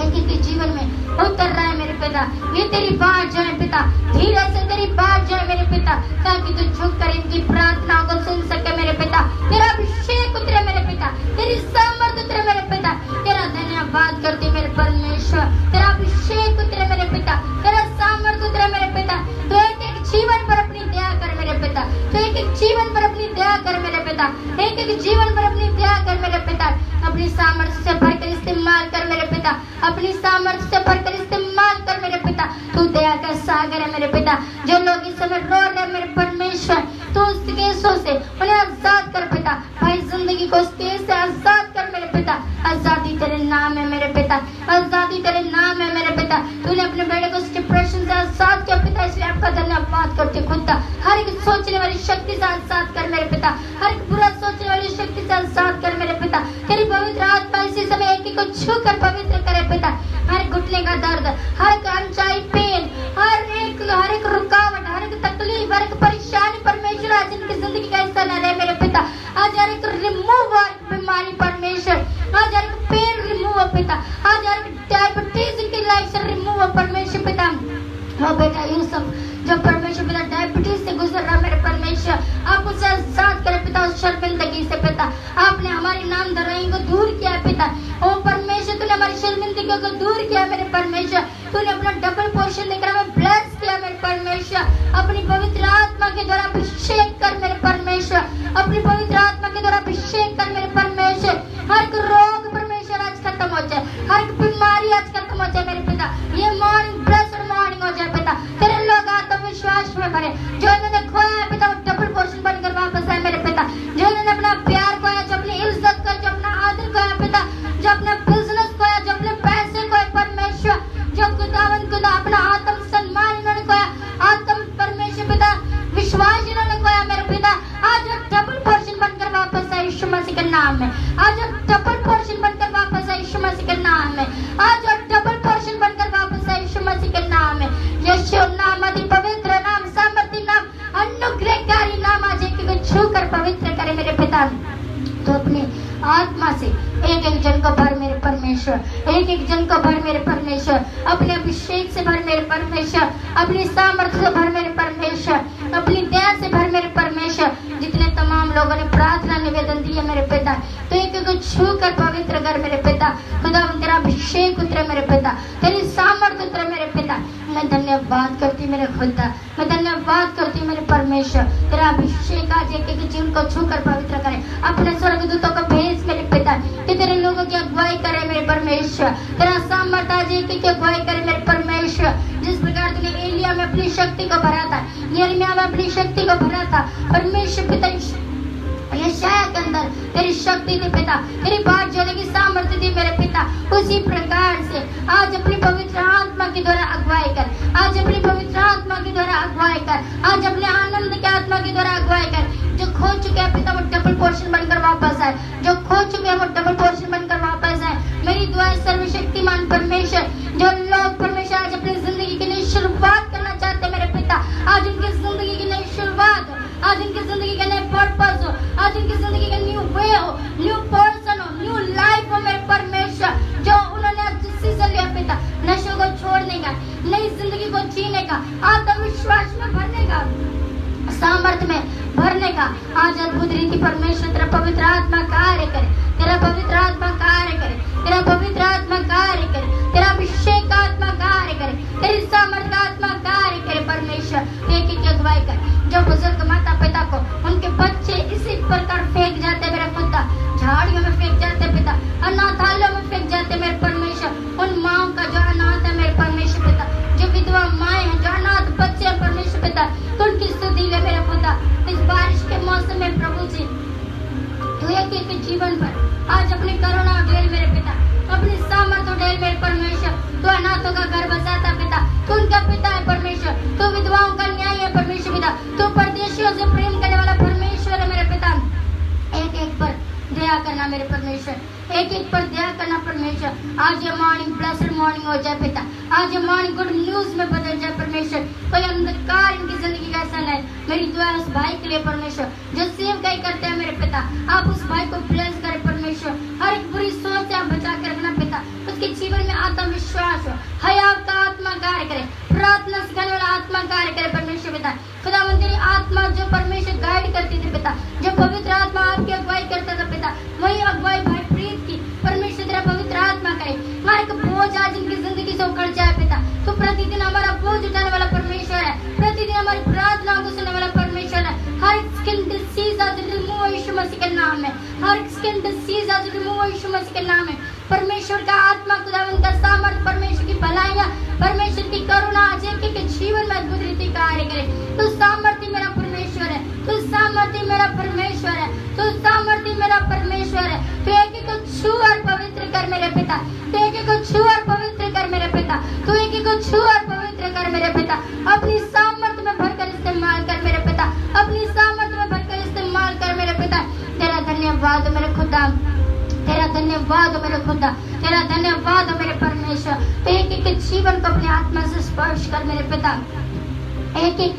एक एक के जीवन में उतर रहा है मेरे पिता। ये तेरी बात जो है पिता, धीरे से तेरी बात जो है मेरे पिता, ताकि तू झुक कर इनकी प्रार्थनाओं को सुन सके मेरे पिता। तेरा अभिषेक उतरे मेरे पिता, तेरी सामर्थ उतरे मेरे पिता, तेरा पिता। एक एक जीवन पर अपनी दया कर मेरे पिता, अपनी सामर्थ्य से भरकर इस्तेमाल कर मेरे पिता, अपनी सामर्थ्य से भरकर इस्तेमाल कर मेरे पिता। तू दया का सागर है मेरे पिता। जो लोग इस समय रो रहे मेरे परमेश्वर, तू उस केसों से उन्हें आजाद कर पिता। भाई जिंदगी को उस केस से आजाद कर मेरे पिता। आजादी तेरे नाम है मेरे पिता, आजादी तेरे नाम है मेरे पिता। तूने अपने बेटे को डिप्रेशन से आजाद किया पिता, इसलिए आपका धन्यवाद करते खुदा। हर एक सोचने वाली शक्ति से आजाद कर मेरे पिता, हर एक बुरा सोचने वाली शक्ति से आजाद कर मेरे पिता। तेरी पवित्र आत्मा इसी समय एक को छू कर पवित्र करे पिता। हर घुटने का दर्द, हर एक अनचाही पेन, हर एक रुकावट, हर एक तकलीफ, हर एक परेशानी परमेश्वर आज इनकी जिंदगी का हिस्सा न रहे मेरे पिता। आज हर एक रिमूव बीमारी परमेश्वर, आज हर एक पेन रिमूव पिता, आज हर एक डायबिटीज इनकी लाइफ से रिमूव परमेश्वर पिता। वो बेटा यूसुफ जो परमेश्वर पिता डायबिटीज से गुजर रहा मेरे परमेश्वर, आप उसे आजाद करे पिता उस शर्मिंदगी से पिता। आपने हमारी नाम धराई को दूर किया पिता। ओ परमेश्वर तूने हमारी शर्मिंदगी को दूर किया मेरे परमेश्वर। तूने अपना डबल पोर्शन देकर हमें ब्लेस किया मेरे परमेश्वर। अपनी पवित्र आत्मा के द्वारा अभिषेक कर मेरे परमेश्वर, अपनी पवित्र आत्मा के द्वारा अभिषेक कर मेरे परमेश्वर। हर एक रोग परमेश्वर आज खत्म हो जाए, हर एक बीमारी आज खत्म हो जाए मेरे पिता। ये मॉर्निंग ब्लेस्ड मॉर्निंग हो जाए पिता। तेरे लोग आत्मविश्वास में भरे, जो इन्होंने खोया है पिता वो डबल पोर्शन बनकर वापस आए मेरे पिता। जो इन्होंने अपना प्यार खोया, जो अपनी इज्जत खोया, जो अपना आदर खोया पिता, जो अपना बिजनेस खोया, जो अपने पैसे खोए परमेश्वर, जो खुदा अपना आत्म सम्मान इन्होंने खोया, आत्म परमेश्वर पिता विश्वास इन्होंने खोया मेरे पिता। आज वो डबल पोर्शन बनकर वापस आए यीशु मसीह के नाम में। आज वो डबल पोर्शन बनकर वापस आए यीशु मसीह के नाम में। आज वो डबल पोर्शन बनकर वापस आए यीशु मसीह के नाम में। यीशु नाम अति पवित्र नाम, सामर्थी नाम, अनुग्रहकारी नाम आज एक को छू कर पवित्र करे मेरे पिता। तो अपनी आत्मा से एक एक जन को भर मेरे परमेश्वर, एक एक जन को भर मेरे परमेश्वर। अपने अभिषेक से भर मेरे परमेश्वर, अपनी सामर्थ्य से भर मेरे परमेश्वर, अपनी दया से भर मेरे परमेश्वर। जितने तमाम लोगों ने प्रार्थना निवेदन दिए मेरे पिता, तो एक एक को छू कर पवित्र कर मेरे पिता। खुदा तेरा अभिषेक उतरे मेरे पिता, तेरी सामर्थ्य उतरे मेरे पिता। मैं धन्यवाद करती मेरे खुदा, मैं धन्यवाद करती मेरे परमेश्वर। तेरा अभिषेक आज एक एक जीवन को छू कर पवित्र करे। अपने स्वर्गदूतों को भेज मेरे पिता कि तेरे लोगों की अगुवाई करे मेरे परमेश्वर। तेरा सामर्थ्य आज एक एक की अगुवाई करे मेरे परमेश्वर। जिस प्रकार तूने एलिया में अपनी शक्ति को भरा था, यिर्मयाह में अपनी शक्ति को भरा था परमेश्वर पिता, यशायाह के अंदर तेरी शक्ति थी पिता, तेरी बात जोड़ने की सामर्थ्य थी मेरे पिता। उसी प्रकार से आज अपनी पवित्र आत्मा के द्वारा अगुवाई कर, आज अपनी पवित्र आत्मा के द्वारा अगुवाई कर, आज अपने आनंद के आत्मा के द्वारा अगुवाई कर। जो खो चुके हैं पिता वो डबल पोर्शन बनकर वापस आए, जो खो चुके हैं वो डबल पोर्शन बनकर वापस आए। मेरी दुआ है सर्वशक्तिमान परमेश्वर, जो लोग परमेश्वर आज अपनी जिंदगी की नई शुरुआत करना चाहते हैं मेरे पिता, आज उनकी जिंदगी की नई शुरुआत हो, आज उनकी जिंदगी का नया पर्पस हो, आज उनकी जिंदगी का न्यू वे हो, न्यू पर्सन हो, न्यू लाइफ हो मेरे परमेश्वर। जो उन्होंने आज डिसीजन लिया पिता नशों को छोड़ने का, नई जिंदगी को जीने का, आत्मविश्वास में भरने का, सामर्थ्य में भरने का, आज अद्भुत रीति परमेश्वर तेरा पवित्र आत्मा कार्य करे, तेरा पवित्र आत्मा कार्य करे, तेरा पवित्र आत्मा कार्य करे, तेरा अभिषेक आत्मा कार्य करे, तेरी सामर्थ्य आत्मा कार्य करे परमेश्वर। एक एक अगुवाई कर। जो बुजुर्ग माता पिता को उनके बच्चे इसी प्रकार फेंक जाते मेरे खुदा, झाड़ियों में फेंक जाते पिता, अनाथालयों में फेंक जाते मेरे परमेश्वर। उन माओ का जो अनाथ है मेरे परमेश्वर पिता, जो विधवा माए हैं, जो अनाथ बच्चे हैं परमेश्वर पिता, तो उनकी स्तुति ले मेरे खुदा। इस बारिश के मौसम में प्रभु जी तू एक एक जीवन पर आज अपनी करुणा उड़ेल मेरे पिता, अपनी सामर्थ्य उड़ेल मेरे परमेश्वर। तू अनाथों का घर बसाता पिता, तू उनका पिता है परमेश्वर, तू विधवाओं का न्याय है परमेश्वर पिता, तू परदेशियों से प्रेम करने वाला परमेश्वर है मेरे पिता। एक एक पर दया करना मेरे परमेश्वर, एक एक पर दया करना परमेश्वर। आज ये मॉर्निंग ब्लेस्ड मॉर्निंग हो जाए पिता, आज ये मॉर्निंग गुड न्यूज में बदल जाए परमेश्वर। कोई अंधकार इनकी जिंदगी का ऐसा नहीं। मेरी दुआ है उस भाई के लिए परमेश्वर जो सेवकाई करते हैं मेरे पिता, आप उस भाई को ब्लेस करें परमेश्वर। हर एक बुरी सोच से आप बचा कर रखना पिता, उसके जीवन में आत्मविश्वास हो, हया का आत्मा कार्य करे, प्रार्थना सिखाने वाला आत्मा कार्य करे परमेश्वर पिता। खुदा तेरी आत्मा जो परमेश्वर गाइड करती थी पिता, जो पवित्र आत्मा आपकी अगुवाई करता था पिता, वही अगुवाई भाई प्रीत की परमेश्वर तेरा पवित्र आत्मा करे। हमारे को बोझ आज इनकी जिंदगी से उखड़ जाए पिता। तो प्रतिदिन हमारा बोझ उठाने वाला परमेश्वर है, प्रतिदिन हमारी प्रार्थना को सुनने वाला परमेश्वर है। हर स्किन डिसीज आज रिमूव यीशु मसीह नाम में, हर स्किन डिसीज आज रिमूव यीशु मसीह के नाम में। परमेश्वर का आत्मा खुदावन का सामर्थ, परमेश्वर की भलाइयाँ, परमेश्वर की करुणा आज एक के जीवन में अद्भुत रीति कार्य करे। तू सामर्थी मेरा परमेश्वर है, तू सामर्थी मेरा परमेश्वर है, तू सामर्थी मेरा परमेश्वर है। तू एक को छू और पवित्र कर मेरे पिता, तू एक को छू और पवित्र कर मेरे पिता, तू एक को छू और पवित्र कर मेरे पिता। अपनी सामर्थ में भरकर इस्तेमाल कर मेरे पिता, अपनी सामर्थ में भरकर इस्तेमाल कर मेरे पिता। तेरा धन्यवाद मेरे खुदा, तेरा धन्यवाद मेरे खुदा, तेरा धन्यवाद मेरे परमेश्वर। तो एक एक जीवन को अपने आत्मा से स्पर्श कर मेरे पिता, एक एक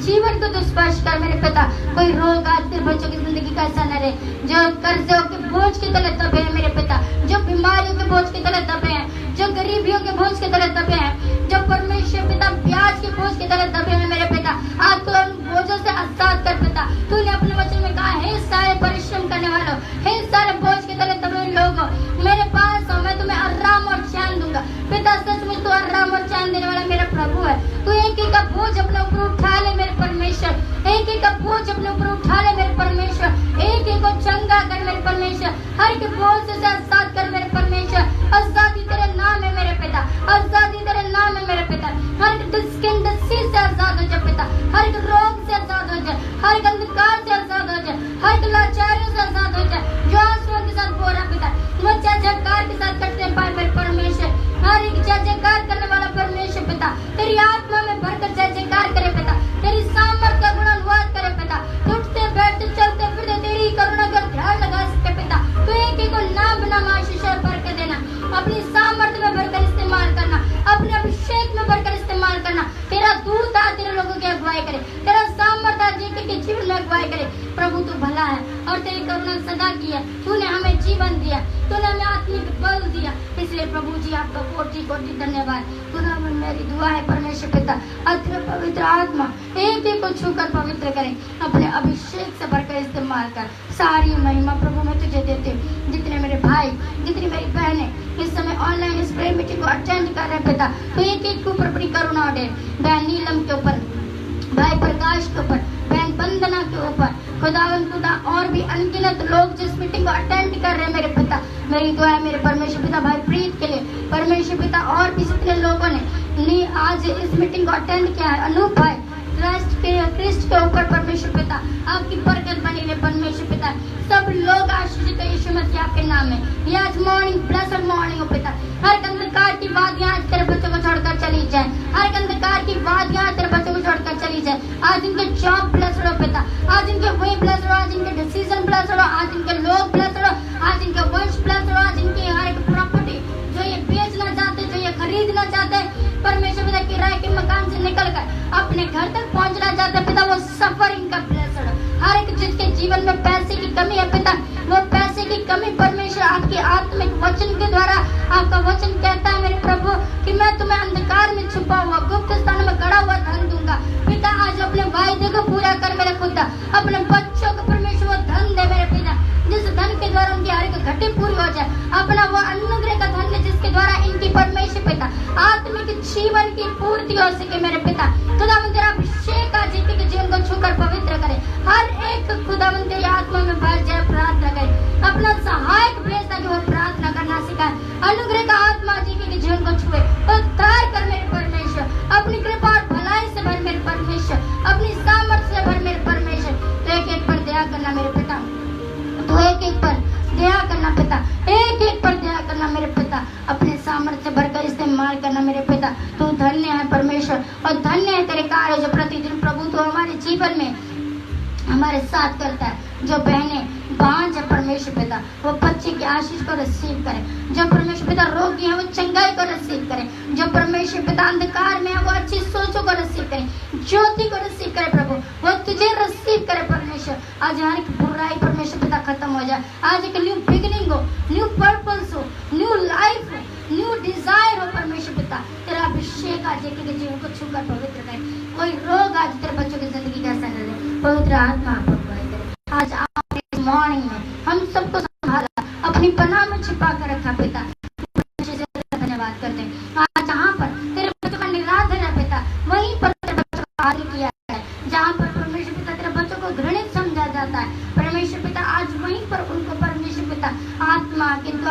जीवन को तो स्पर्श कर मेरे पिता। कोई रोग आज तेरे बच्चों की जिंदगी का ऐसा न रहे जो कर्जों के बोझ की तरह दबे हैं मेरे पिता, जो बीमारियों के बोझ की तरह दबे हैं, जो गरीबियों के बोझ की तरह दबे हैं, जो परमेश्वर पिता ब्याज के बोझ की तरह दबे हैं मेरे पिता। आज तो उन बोझों से आजाद कर पिता। तूने अपने वचन में कहा, हे सारे परिश्रम करने वालों, हे सारे बोझ की तरह दबे लोगों, मेरे पास आओ, मैं तुम्हें आराम और चैन दूंगा। पिता सचमुच तू आराम और चैन देने वाला मेरा प्रभु है। तू एक एक का बोझ अपने ऊपर उठा ले मेरे परमेश्वर, एक एक का बोझ अपने ऊपर उठा ले मेरे परमेश्वर, एक एक को चंगा कर मेरे परमेश्वर, हर एक बोझ से आजाद कर मेरे परमेश्वर। आजादी तेरे नाम है मेरे पिता, आजादी तेरे नाम है मेरे पिता। हर एक स्किन डिसीज से आजाद हो जाए पिता, हर एक रोग से आजाद हो जाए, हर एक अंधकार से आजाद हो जाए, हर एक लाचारियों से आजाद हो जाए। जो आंसुओं के साथ बोल रहा पिता, वो जय जयकार के साथ करते पाए मेरे परमेश्वर। हर एक जय जयकार करने वाला परमेश्वर पिता, तेरी आत्मा में भरकर जय जयकार करे पिता, तेरी सामर्थ का गुणानुवाद करे पिता। उठते बैठते चलते फिरते तेरी करुणा का ध्यान लगा सके पिता। तो एक एक को नाम नाम आशीष भर के देना, अपनी सामर्थ में भरकर इस्तेमाल करना, अपने अभिषेक में भरकर इस्तेमाल करना। तेरा दूत आज तेरे लोगों की अगुवाई करे, तेरा सामर्थ आज एक के जीवन में अगुवाई करे। प्रभु तू भला है और तेरी करुणा सदा की है। तूने हमें जीवन दिया, तूने हमें आत्मिक बल दिया, इसलिए प्रभु जी आपका कोटि कोटि धन्यवाद। खुदा मेरी दुआ है परमेश्वर पिता, अत्र पवित्र आत्मा एक एक को छूकर पवित्र करे, अपने अभिषेक से भरकर इस्तेमाल कर। सारी महिमा प्रभु मैं तुझे देती हूँ। जितने मेरे भाई, जितनी मेरी बहनें इस समय ऑनलाइन इस प्रेयर मीटिंग को अटेंड कर रहे पिता, तो एक एक के ऊपर अपनी करुणा दे। बहन नीलम के ऊपर, भाई प्रकाश के ऊपर, बहन वंदना के ऊपर, खुदावन खुदा और भी अनगिनत लोग जिस मीटिंग को अटेंड कर रहे हैं मेरे पिता, मेरी दुआ है मेरे परमेश्वर पिता भाई प्रीत के लिए, परमेश्वर पिता और भी जितने लोगों ने आज इस मीटिंग को अटेंड किया है, अनूप भाई क्रिस्ट के ऊपर परमेश्वर पिता आपकी बरकत बनी रहे परमेश्वर पिता। सब लोग आशीषित है यीशु मसीह आपके नाम में। ये आज मॉर्निंग ब्लेस्ड मॉर्निंग हो पिता, हर अंधकार की वादियां आज तेरे बच्चों को छोड़कर चली जाए, हर अंधकार की वादियां तेरे बच्चों को छोड़कर चली जाए। आज इनके जॉब ब्लेस्ड हो पिता, आज इनके वे ब्लेस्ड हो, आज इनके डिसीजन ब्लेस्ड हो, आज इनके लोग ब्लेस्ड हो, आज इनके वंश ब्लेस्ड हो, आज इनकी हर एक प्रॉपर्टी जो ये बेचना चाहते, जो ये खरीदना चाहते परमेश्वर पिता किराए के मकान से निकलकर अपने घर तक पहुंचना चाहते पिता, वो सफरिंग का ब्लेस्ड हो। हर एक जिसके जीवन में पैसे की कमी है पिता, वो पैसे की कमी परमेश्वर आपके आत्मिक वचन के द्वारा, आपका वचन कहता है मेरे प्रभु कि मैं तुम्हें अंधकार में छुपा हुआ गुप्त स्थान में गड़ा हुआ धन दूंगा। पिता आज अपने वायदे को पूरा कर मेरे खुदा, अपने बच्चों को परमेश्वर वो धन दे मेरे पिता, जिस धन के द्वारा उनकी हर एक घटी पूरी हो जाए, अपना वो अनुग्रह का धन है जिसके द्वारा इनकी परमेश्वर पिता आत्मिक जीवन की पूर्ति हो सके मेरे पिता। खुदावंद तेरा अभिषेक आज एक के जीवन को छूकर पवित्र करे, हर एक खुदावंद तेरी आत्मा में भर जाए, प्रार्थना करे, अपना सहायक भेज ताकि वो प्रार्थना करना सिखाए। अनुग्रह का आत्मा जी के जीवन को छुए, उद्धार कर मेरे परमेश्वर, अपनी कृपा और भलाई से भर मेरे परमेश्वर, अपनी सामर्थ्य से भर मेरे परमेश्वर। तो एक एक पर दया करना मेरे पिता, तो एक एक पर दया करना पिता, एक एक पर दया करना मेरे पिता, अपने सामर्थ्य से भरकर इस्तेमाल करना मेरे पिता। तू धन्य है परमेश्वर और धन्य है तेरे कार्य जो प्रतिदिन प्रभु तो हमारे जीवन में हमारे साथ करता है। जो बहनें बांझ है परमेश्वर पिता, वो बच्चे की आशीष को रिसीव करे, जो परमेश्वर पिता रोगी है वो चंगाई को रिसीव करे, जो परमेश्वर पिता अंधकार में है वो अच्छी सोचों को रिसीव करे, ज्योति को रिसीव करे प्रभु, वो तुझे रिसीव करे परमेश्वर। आज हर एक बुराई परमेश्वर पिता खत्म हो जाए, आज एक न्यू बिगिनिंग हो, न्यू पर्पस हो, न्यू लाइफ हो, न्यू डिजायर हो परमेश्वर पिता। तेरा अभिषेक आज एक के जीवन को छूकर पवित्र करे, कोई रोग आज तेरे बच्चों की जिंदगी का असर करे, पवित्र आत्मा आप अगुवाई करे। आज आपने इस मॉर्निंग में हम सबको संभाला, अपनी पनाह में छिपा कर रखा पिता, धन्यवाद करते हैं। आज जहाँ पर तेरे बच्चों का निरादर है पिता, वहीं पर तेरे बच्चों का आदर किया है, जहाँ पर परमेश्वर पिता तेरे बच्चों को घृणित समझा जाता है परमेश्वर पिता, आज वहीं पर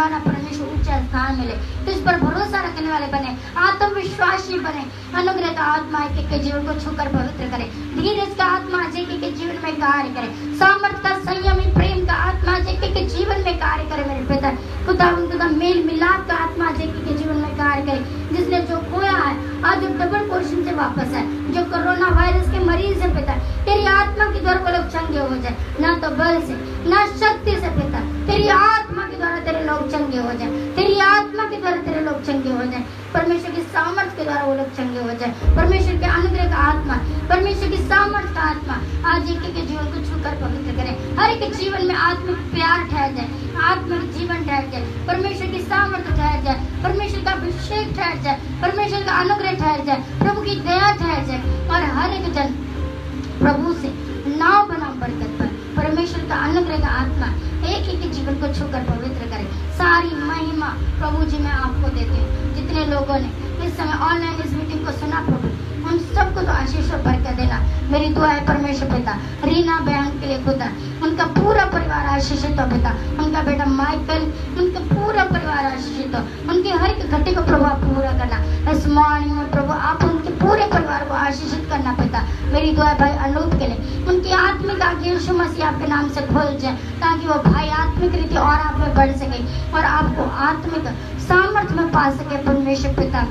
खुदावन परमेश्वर ऊंचा स्थान मिले, तुझ पर भरोसा रखने वाले बने, आत्मविश्वासी बने। अनुग्रह का आत्मा एक के जीवन को छूकर पवित्र करे, धीरज का आत्मा एक के जीवन में कार्य करे, सामर्थ का संयमी प्रेम का आत्मा एक के जीवन में कार्य करे मेरे पिता। खुदावन खुदा मेल मिलाप का आत्मा एक के जीवन में कार्य करे, जिसने जो खोया है आज डबल पोर्शन से वापस है, जो कोरोना वायरस के मरीज है पिता, तेरी आत्मा के द्वारा वो लोग चंगे हो जाए, ना तो बल से ना शक्ति से पिता, तेरी आत्मा के द्वारा तेरे लोग चंगे हो जाए, तेरी आत्मा के द्वारा तेरे लोग चंगे हो जाए, परमेश्वर की सामर्थ के द्वारा वो लोग चंगे हो जाए, परमेश्वर के अनुग्रह का आत्मा, परमेश्वर की सामर्थ का आत्मा आज एक के जीवन को छूकर पवित्र करे, हर एक जीवन में आत्मिक प्यार ठहर जाए, आत्मिक जीवन ठहर जाए, परमेश्वर की सामर्थ ठहर जाए, परमेश्वर का अभिषेक ठहर जाए, परमेश्वर का अनुग्रह ठहर जाए, प्रभु की दया ठहर जाए, और हर एक जन प्रभु से नाव बनाओ बरकत पर, परमेश्वर का अनुग्रह का आत्मा एक एक जीवन को छूकर पवित्र करे। सारी महिमा प्रभु जी मैं आपको देती हूँ। जितने लोगों ने इस समय ऑनलाइन इस मीटिंग को सुना प्रभु, उन सबको तो आशीष और बरकत देना मेरी दुआ है परमेश्वर पिता। रीना बहन के लिए खुदा, उनका पूरा परिवार आशीषित हो पिता, उनका बेटा माइकल, उनका पूरा परिवार आशीषित हो, उनकी हर एक घटी को प्रभु आप पूरा करना। इस मॉर्निंग में प्रभु आप उनके पूरे परिवार को आशीषित करना पिता। मेरी दुआ है भाई अनूप के लिए, उनकी आत्मिक आंखें यीशु मसीह आपके नाम से खोल जाए, ताकि वो भाई आत्मिक रीति और आप में बढ़ सके और आपको आत्मिक सामर्थ्य में पा सके परमेश्वर पिता।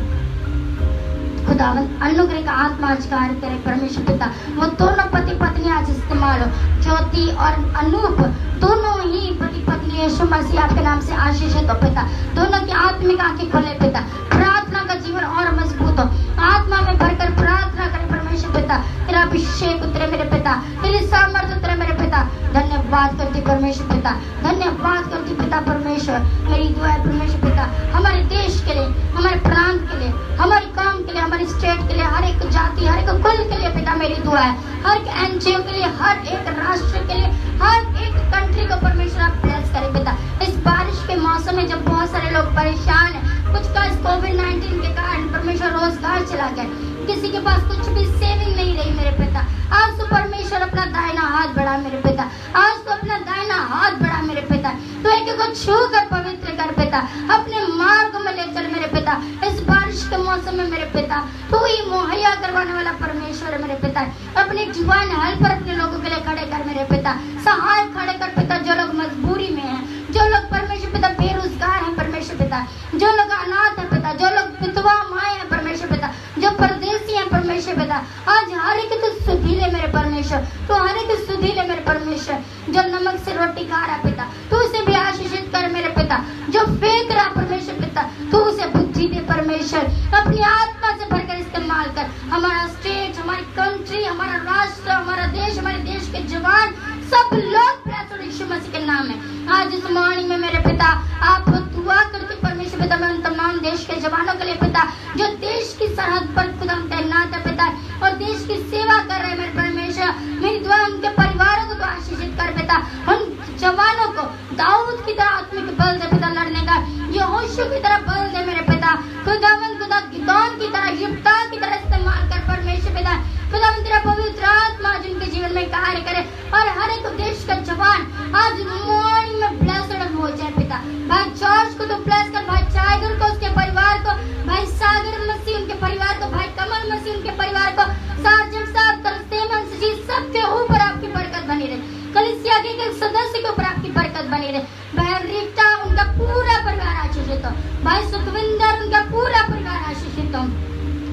खुदावन अनुग्रह का आत्मा आज कार्य करे परमेश्वर पिता। वो दोनों पति पत्नी आज इस्तेमाल हो, ज्योति और अनूप दोनों ही पति पत्नी यीशु मसीह आपके नाम से आशीषित हो पिता। दोनों की आत्मिक आंखें खोले पिता, प्रार्थना का जीवन और मजबूत हो, आत्मा में भरकर प्रार्थना करे परमेश्वर पिता। तेरा अभिषेक उतरे मेरे पिता, तेरी सामर्थ उतरे मेरे पिता। धन्यवाद करती परमेश्वर पिता, धन्यवाद करती पिता परमेश्वर। मेरी दुआ है परमेश्वर पिता, हमारे देश के लिए, हमारे प्रांत के लिए, हमारे काम के लिए, हमारे स्टेट के लिए, हर एक जाति, हर एक कुल के लिए पिता मेरी दुआ है। हर एक एनजीओ के लिए, हर एक राष्ट्र के लिए, हर एक कंट्री को परमेश्वर आप ब्लेस करें पिता। इस बारिश के मौसम में जब बहुत सारे लोग परेशान हैं, कुछ का इस कोविड-19 के कारण परमेश्वर रोजगार चला गया, किसी के पास कुछ भी सेविंग नहीं रही मेरे पिता, आज तो परमेश्वर अपना दाहिना हाथ बढ़ा मेरे पिता, आज तो अपना दाहिना हाथ बढ़ा मेरे पिता। तो एक को छू कर पवित्र कर पिता, अपने मार्ग में लेकर मेरे पिता। इस बारिश के मौसम में मेरे पिता तू ही मुहैया करवाने वाला परमेश्वर है मेरे पिता। अपने जीवन हल पर अपने लोगों के लिए खड़े कर मेरे पिता, सहाय खड़े कर पिता। जो लोग मजबूरी में हैं, जो लोग परमेश्वर पिता बेरोजगार हैं परमेश्वर पिता, जो लोग अनाथ है पिता, जो लोग विधवा माए हैं परमेश्वर पिता, जो परदेसी हैं परमेश्वर पिता, आज हर एक तो सुधीले मेरे परमेश्वर, तो हर एक सुधीले मेरे परमेश्वर। जो नमक से रोटी खा रहा पिता, तू उसे भी आशीषित कर मेरे पिता। जो फेंक रहा परमेश्वर पिता, तू उसे बुद्धि दे परमेश्वर। अपनी आत्मा से भरकर इस्तेमाल कर। हमारा स्टेट, हमारी कंट्री, हमारा राष्ट्र, हमारा देश, हमारे देश के जवान सब लोग ब्लेस्ड यीशु मसीह के नाम में। आज इस मॉर्निंग में मेरे पिता आप दुआ करके परमेश्वर पिता, मैं उन तमाम देश के जवानों के लिए पिता, जो देश की सरहद पर खुदा तैनात है पिता और देश की सेवा कर रहे हैं मेरे परमेश्वर। मेरी दुआ उनके परिवारों को तो आशीषित कर पिता, उन जवानों को दाऊद की तरह आत्मिक बल दे पिता लड़ने का, यहोशू की तरह बल दे मेरे पिता। खुदावन खुदा गिदोन की तरह, युफ्ता की तरह इस्तेमाल कर परमेश्वर पिता। खुदावन तेरा पवित्र आत्मा जिनके जीवन में कार्य करे और हर एक देश का जवान आज मॉर्निंग में ब्लेस्ड हो जाए पिता। भाई जॉर्ज को तो ब्लेस कर, भाई टाइगर को, उसके परिवार को, भाई सागर मसीह उनके परिवार को, भाई कमल मसीह उनके परिवार को, सार्जन साहब तरसेमन जी सबके ऊपर आपकी बरकत बनी रहे। कलीसिया के सदस्य के ऊपर आपकी बरकत बनी रहे। भाई रीटा उनका पूरा परिवार आशीषित हो, भाई सुखविंदर उनका पूरा परिवार आशीषित हो।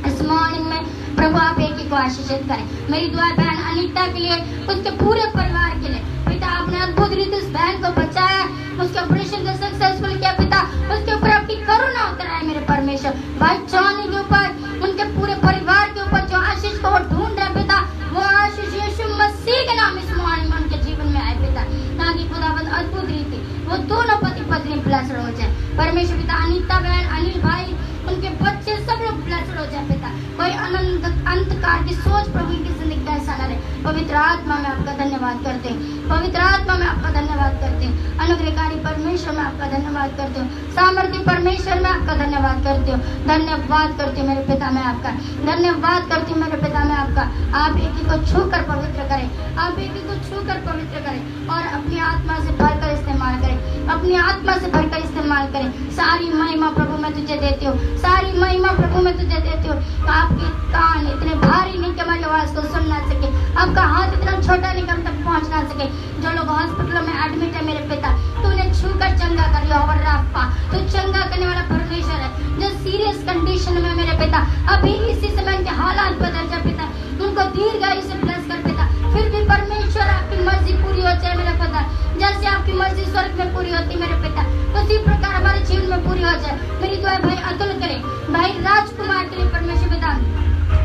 इस मॉर्निंग में प्रभु आप एक ही को आशीषित करें। मेरी दुआ बहन अनीता के लिए, उसके पूरे परिवार के लिए पिता, आपने अद्भुत रीति उस बहन को बचाया, उसके ऑपरेशन को सक्सेसफुल किया पिता, उसके ऊपर आपकी करुणा उतर आए मेरे परमेश्वर। भाई जॉनी के ऊपर, उनके पूरे परिवार के ऊपर जो आशीष को वो ढूंढ रहे पिता, वो आशीष यीशु मसीह के नाम इस मॉर्निंग में उनके जीवन में आए पिता, ताकि खुदावंद अद्भुत रीति वो दोनों पति पत्नी ब्लेस्ड हो जाए परमेश्वर पिता। अनीता बहन, अनिल भाई, उनके बच्चे सब लोग ब्लेस्ड हो जाए पिता। कोई अनंत अंधकार की सोच प्रभु की जिंदगी का ऐसा न रहे। पवित्र आत्मा में आपका धन्यवाद करते हैं, पवित्र आत्मा में आपका धन्यवाद करते हैं। अनुग्रहकारी परमेश्वर में आपका धन्यवाद करते हो, सामर्थ्य परमेश्वर में आपका धन्यवाद करते हो। धन्यवाद करती हूँ मेरे पिता में आपका, धन्यवाद करती हूँ मेरे पिता में आपका। आप एक ही को छू कर पवित्र करें, आप एक ही को छू कर पवित्र करें और अपनी आत्मा से भरकर इस्तेमाल करें। अपनी आत्मा से भरकर इस्तेमाल करें। सारी महिमा प्रभु मैं तुझे देती हूँ, सारी महिमा प्रभु मैं तुझे देती हूँ। आपके कान इतने भारी नहीं कि हमारी आवाज को सुन ना सके, आपका हाथ इतना छोटा नहीं कि हम तक पहुँच ना सके। जो लोग हॉस्पिटलों में एडमिट है मेरे पिता, तू उन्हें छूकर चंगा कर और राफा, तू चंगा करने वाला परमेश्वर है। जो सीरियस कंडीशन में मेरे पिता अभी इसी समय उनके हालात बदल जाए पिता, उनको दीर्घायु से ब्लेस कर पिता। फिर भी परमेश्वर आपकी मर्जी पूरी हो जाए मेरे पिता, जैसे आपकी मर्जी स्वर्ग में पूरी होती मेरे पिता, उसी प्रकार हमारे जीवन में पूरी हो जाए। मेरी दुआ भाई अतुल करे, भाई राजकुमार के लिए परमेश्वर पिता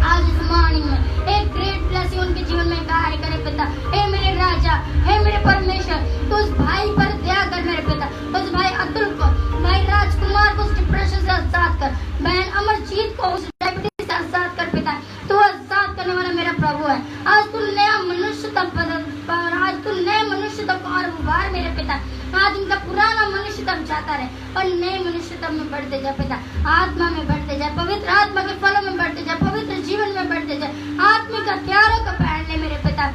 आज इस मॉर्निंग में एक ग्रेट ब्लेसिंग उनके जीवन में कार्य करे पिता। हे मेरे राजा, हे मेरे परमेश्वर, तो उस भाई पर दया कर मेरे पिता, उस भाई अतुल को, भाई राजकुमार को उस डिप्रेशन से आजाद कर, बहन अमरजीत को उस डायबिटीज से आजाद कर पिता। तू आजाद करने वाला मेरा प्रभु है। आज तू नया मनुष्य तब बदल, आज तू नए मनुष्य तब और उभार मेरे पिता। आज उनका पुराना मनुष्य तब जाता रहे और नए मनुष्य तब में बढ़ते जाए पिता, आत्मा में बढ़ते जाए, पवित्र आत्मा के फलों में बढ़ते जाए, पवित्र जीवन में बढ़ते जाए। आत्मिक हथियारों का पहन ले मेरे पिता,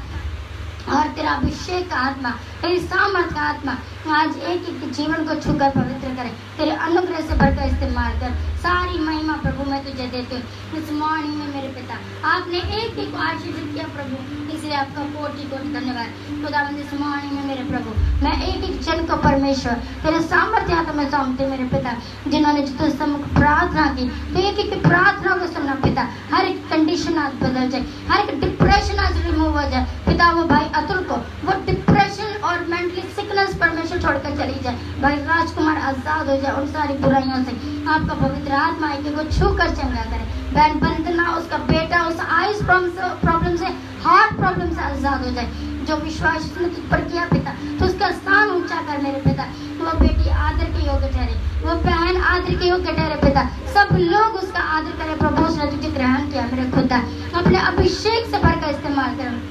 और तेरा अभिषेक का आत्मा, तेरी सामर्थ का आत्मा आज एक एक जीवन को छूकर पवित्र करे, तेरे अनुग्रह से भरकर इस्तेमाल कर। सारी महिमा प्रभु मैं तुझे देती हूँ इस मॉर्निंग में मेरे पिता। आपने एक एक को आशीषित किया प्रभु, इसलिए आपका कोटि कोटि धन्यवाद। खुदावंद इस मॉर्निंग में मेरे प्रभु मैं एक एक जन को परमेश्वर तेरे सामर्थ्य हाथ में सौंपती मेरे पिता, जिन्होंने तुझ सम्मुख प्रार्थना की, तो एक एक प्रार्थना को सुनना पिता। हर एक कंडीशन आज बदल जाए, हर एक डिप्रेशन आज रिमूव हो जाए पिता। वो भाई अतुल को वो डिप्रेशन और मेंटली सिकनेस परमेश्वर छोड़कर चली जाए, भाई राजकुमार आजाद हो जाए उन सारी बुराइयों से। आपका पवित्र आत्मा है कि वो छू कर चंगा करे। बहन बंदना उसका बेटा उस आइस प्रॉब्लम से, हार्ट प्रॉब्लम से आजाद हो जाए। जो विश्वास उसने तुझ पर किया पिता, तो उसका स्थान ऊंचा कर मेरे पिता। वो बेटी आदर के योग्य ठहरे, वो बहन आदर के योग्य ठहरे पिता। सब लोग उसका आदर करें प्रभु, उसने तुझे ग्रहण किया मेरे खुदा। अपने अभिषेक से भरकर इस्तेमाल करें।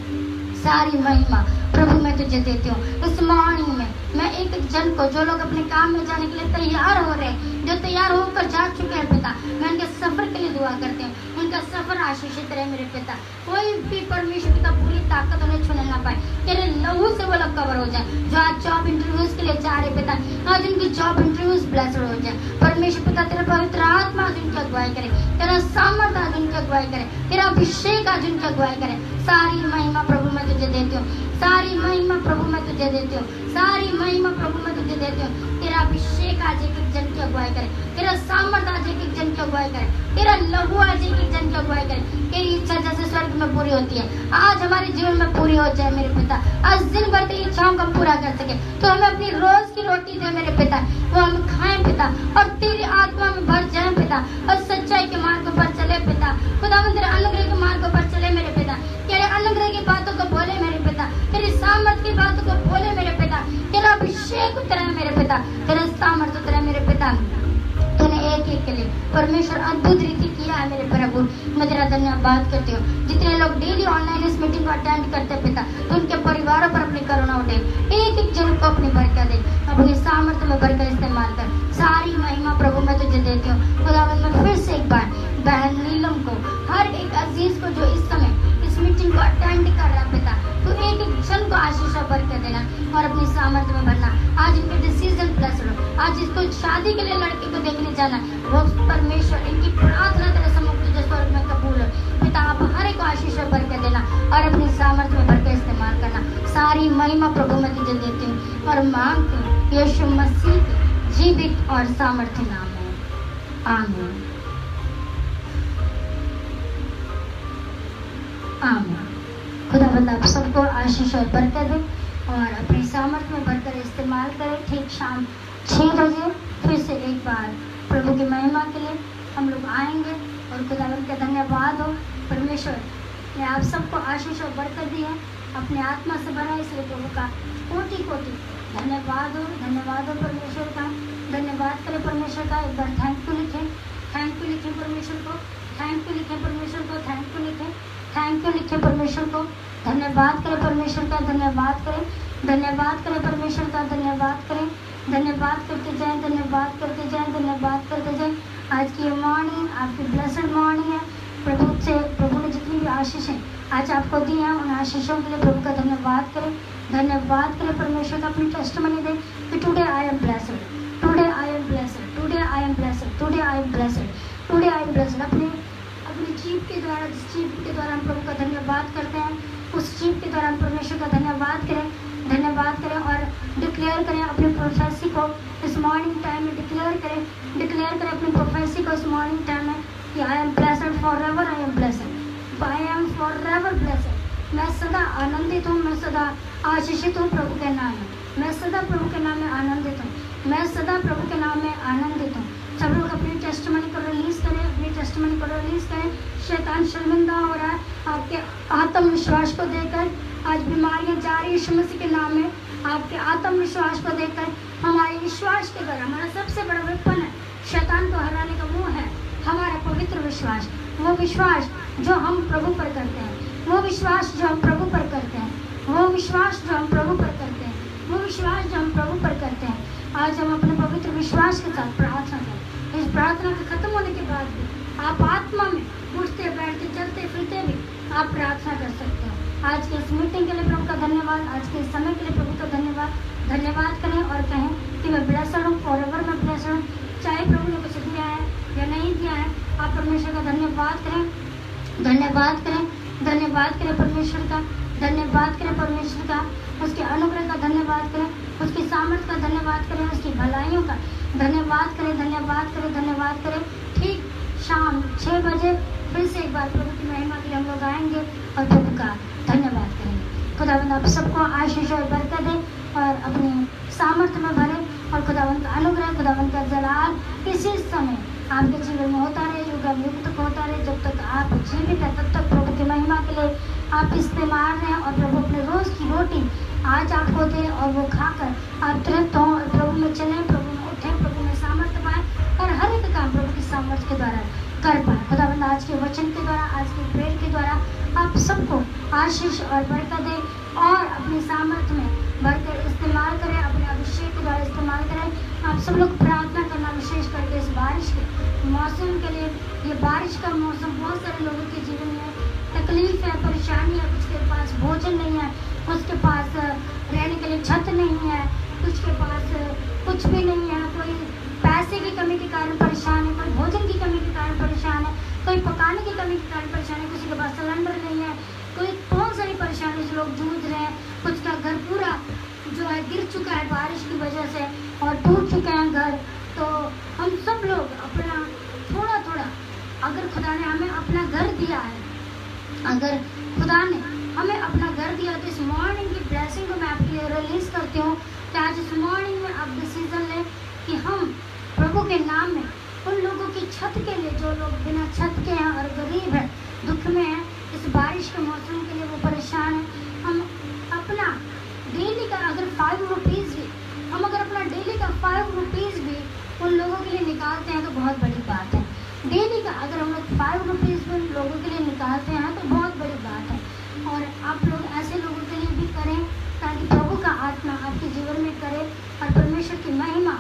सारी महिमा प्रभु मैं तुझे देती हूँ इस मॉर्निंग में। मैं एक एक जन को, जो लोग अपने काम में जाने के लिए तैयार हो रहे हैं, जो तैयार होकर जा चुके हैं पिता, मैं उनके सफर के लिए दुआ करती हूँ। उनका सफर आशीषित रहे मेरे पिता। कोई भी परमेश्वर पिता पूरी ताकत उन्हें छूने ना पाए, तेरे लहू से वो लोग कवर हो जाए। जो आज जॉब इंटरव्यूज के लिए जा रहे पिता, आज उनकी जॉब इंटरव्यूज ब्लेस्ड हो जाए। परमेश्वर पिता तेरा पवित्र आत्मा आज उनकी अगुवाई करे, तेरा सामर्थ आज उनकी अगुवाई करे, तेरा अभिषेक आज उनकी अगुवाई करे। सारी महिमा प्रभु मैं तुझे देती हूँ, सारी महिमा प्रभु मैं तुझे देती हूँ, सारी महिमा प्रभु मैं तुझे देती हूँ। तेरा अभिषेक आज एक एक जन की अगुवाई करे, तेरा सामर्थ आज एक एक जन की अगुवाई करे, तेरा लहू आज एक एक जन की अगुवाई करे। तेरी इच्छा जैसे स्वर्ग में पूरी होती है, आज हमारे जीवन में पूरी हो जाए मेरे पिता। आज दिन भर तेरी इच्छाओं को पूरा कर सके, तो हमें अपनी रोज की रोटी दे मेरे पिता, वो हम खाएं पिता, और तेरी आत्मा में भर जाए पिता, और सच्चाई के मार्ग पर चले पिता। खुदा तेरे अनुग्रह के मार्ग पर चले मेरे पिता, तेरे अनुग्रह की बातों को बोले मेरे पिता, तेरी सामर्थ की बातों को बोले मेरे पिता। तेरा अभिषेक उतरा है मेरे पिता, तेरा सामर्थ उतरा है मेरे पिता। तूने एक एक के लिए परमेश्वर अद्भुत रीति किया है मेरे प्रभु, मैं तेरा धन्यवाद करती हूँ। जितने लोग डेली ऑनलाइन इस मीटिंग को अटेंड करते पिता, तो उनके परिवारों पर अपनी करुणा उठे, एक एक जन को अपनी बरकत दे, अपनी सामर्थ्य में भरकर इस्तेमाल कर। सारी महिमा प्रभु मैं तुझे देती हूँ। खुदावंद मैं फिर से एक बार बहन नीलम को, हर एक अजीज को जो इस समय इस मीटिंग को अटेंड कर रहा पिता, तो एक एक जन को आशीष और बरकत देना और अपनी सामर्थ्य में भरना। आज इनके डिसीजन ब्लेस्ड हो, आज इसको शादी के लिए लड़के को देखने जाना, वो परमेश्वर इनकी प्रार्थना तेरे सम्मुख तुझे स्वर्ग में कबूल हो पिता। आप हर एक को आशीष और बरकत देना और अपनी सामर्थ्य में भरकर इस्तेमाल करना। सारी महिमा प्रभु मैं तुझे देती हूँ और मांगती हूँ यीशु मसीह के जीवित और सामर्थ्य नाम है, आमीन आमीन। खुदावंद आप सबको आशीष और बरकत दे और अपनी सामर्थ्य में भरकर इस्तेमाल करें। ठीक शाम 6 बजे फिर से एक बार प्रभु की महिमा के लिए हम लोग आएंगे और खुदावंद का धन्यवाद हो। परमेश्वर ने आप सबको आशीष और बरकत दी है, अपने आत्मा से भरा, इसलिए प्रभु का कोटि कोटि धन्यवाद हो। धन्यवाद हो परमेश्वर का, धन्यवाद करें परमेश्वर का। एक बार थैंक यू लिखें, थैंक यू लिखें परमेश्वर को, थैंक यू लिखें परमेश्वर को, थैंक यू लिखें, थैंक यू लिखें परमेश्वर को। धन्यवाद करें परमेश्वर का, धन्यवाद करें, धन्यवाद करें परमेश्वर का, धन्यवाद करें, धन्यवाद करते जाएं, धन्यवाद करते जाएं, धन्यवाद करते जाएं। आज की मॉर्निंग आपकी ब्लेसड मॉर्निंग है। प्रभु ने जितनी भी आशीषें आज आपको दी हैं, उन आशीषों के लिए प्रभु का धन्यवाद करें, धन्यवाद करें परमेश्वर का। अपनी टेस्टमनी दें कि today I am blessed, today I am blessed, today I am blessed, today I am blessed, today I am blessed. अपनी जीभ के द्वारा, जिस जीभ के द्वारा हम प्रभु का धन्यवाद करते हैं, उस जीभ के द्वारा हम परमेश्वर का धन्यवाद करें, धन्यवाद करें और डिक्लेयर करें अपनी प्रोफेसी को इस मॉर्निंग टाइम में डिक्लेयर करें अपनी प्रोफेसी को इस मॉर्निंग टाइम में कि I am blessed for ever, I am blessed, I am for ever blessed. मैं सदा आनंदित हूँ, मैं सदा आशीषित हूँ प्रभु के नाम में, मैं सदा प्रभु के नाम में आनंदित हूँ, मैं सदा प्रभु के नाम में आनंदित हूँ। सब लोग अपनी टेस्टमनी को रिलीज करें, अपनी टेस्टमनी को रिलीज करें। शैतान शर्मिंदा हो रहा है आपके आत्मविश्वास को देकर, आज बीमारियां जा रही है यीशु मसीह के नाम में। आपके आत्मविश्वास को देखकर, हमारे विश्वास के द्वारा हमारा सबसे बड़ा वेपन है शैतान को हराने का, वो है हमारा पवित्र विश्वास। वो विश्वास जो हम प्रभु पर करते हैं, वो विश्वास जो हम प्रभु पर करते हैं, वो विश्वास जो हम प्रभु पर करते हैं, वो विश्वास जो हम प्रभु पर करते हैं। आज हम अपने पवित्र विश्वास के साथ प्रार्थना करें। इस प्रार्थना के खत्म होने के बाद भी आप आत्मा में उठते बैठते चलते फिरते भी आप प्रार्थना कर सकते हो। आज के इस मीटिंग के लिए प्रभु का धन्यवाद, आज के इस समय के लिए प्रभु का धन्यवाद करें और कहें कि मैं ब्लेस्ड हूँ, फॉरएवर मैं ब्लेस्ड हूँ। चाहे प्रभु ने कुछ दिया है या नहीं दिया है, आप परमेश्वर का धन्यवाद करें, धन्यवाद करें, धन्यवाद करें परमेश्वर का, धन्यवाद करें परमेश्वर का, उसके अनुग्रह का धन्यवाद करें, उसकी सामर्थ्य का धन्यवाद करें, उसकी भलाइयों का धन्यवाद करें, धन्यवाद करें, धन्यवाद करें। ठीक शाम 6 बजे फिर से एक बार प्रभु की महिमा के लिए हम लोग आएंगे और प्रभु का धन्यवाद करेंगे। खुदावंद आप सबको आशीष और बरकत दे और अपनी सामर्थ्य में भरे और खुदावंद का अनुग्रह, खुदावंद का जलाल इसी समय आपके जीवन में होता रहे, युग तक होता रहे। जब तक आप जीवित है तब तक प्रभु की महिमा के लिए आप इस्तेमाल रहें और प्रभु अपने रोज की रोटी आज आपको दे और वो खाकर आप तृप्त हों और प्रभु में चलें, प्रभु में उठें, प्रभु में सामर्थ्य पाएं और हर एक काम प्रभु की सामर्थ्य के द्वारा कर पाए। खुदावंद आज के वचन के द्वारा, आज के प्रेयर के द्वारा आप सबको आशीष और बरकत दे और अपनी सामर्थ्य में भरकर इस्तेमाल करें, अपने अभिषेक के द्वारा इस्तेमाल करें। आप सब लोग प्रार्थना करना विशेष करके इस बारिश के मौसम के लिए। ये बारिश का मौसम बहुत सारे लोगों के जीवन में तकलीफ है, परेशानी है, कुछ के पास भोजन नहीं है, उसके पास रहने के लिए छत नहीं है, कुछ के पास कुछ भी नहीं है, कोई पैसे की कमी के कारण परेशान है, कोई भोजन की कमी के कारण परेशान है, कोई पकाने की कमी के कारण परेशान है, किसी के पास सिलेंडर नहीं है, कोई बहुत सारी परेशानी से लोग जूझ रहे हैं। कुछ का घर पूरा जो है गिर चुका है बारिश की वजह से और टूट चुके हैं घर। तो हम सब लोग अपना थोड़ा थोड़ा, अगर खुदा ने हमें अपना घर दिया है, अगर खुदा ने हमें अपना घर दिया तो इस मॉर्निंग की ब्लेसिंग को मैं आपके लिए रिलीज करती हूँ कि आज इस मॉर्निंग में आप डिसीजन लें कि हम प्रभु के नाम में उन लोगों की छत के लिए, जो लोग बिना छत के हैं और गरीब हैं, दुख में हैं, इस बारिश के मौसम के लिए वो परेशान हैं, हम अपना डेली का अगर 5 रुपीज़ भी, हम अगर अपना डेली का 5 रुपीज़ भी उन लोगों के लिए निकालते हैं तो बहुत बड़ी बात है। डेली का अगर हम लोग 5 रुपीज़ भी उन लोगों के लिए निकालते हैं तो बहुत बड़ी बात है। और आप लोग ऐसे लोगों के लिए भी करें ताकि प्रभु का आत्मा आपके जीवन में करे और परमेश्वर की महिमा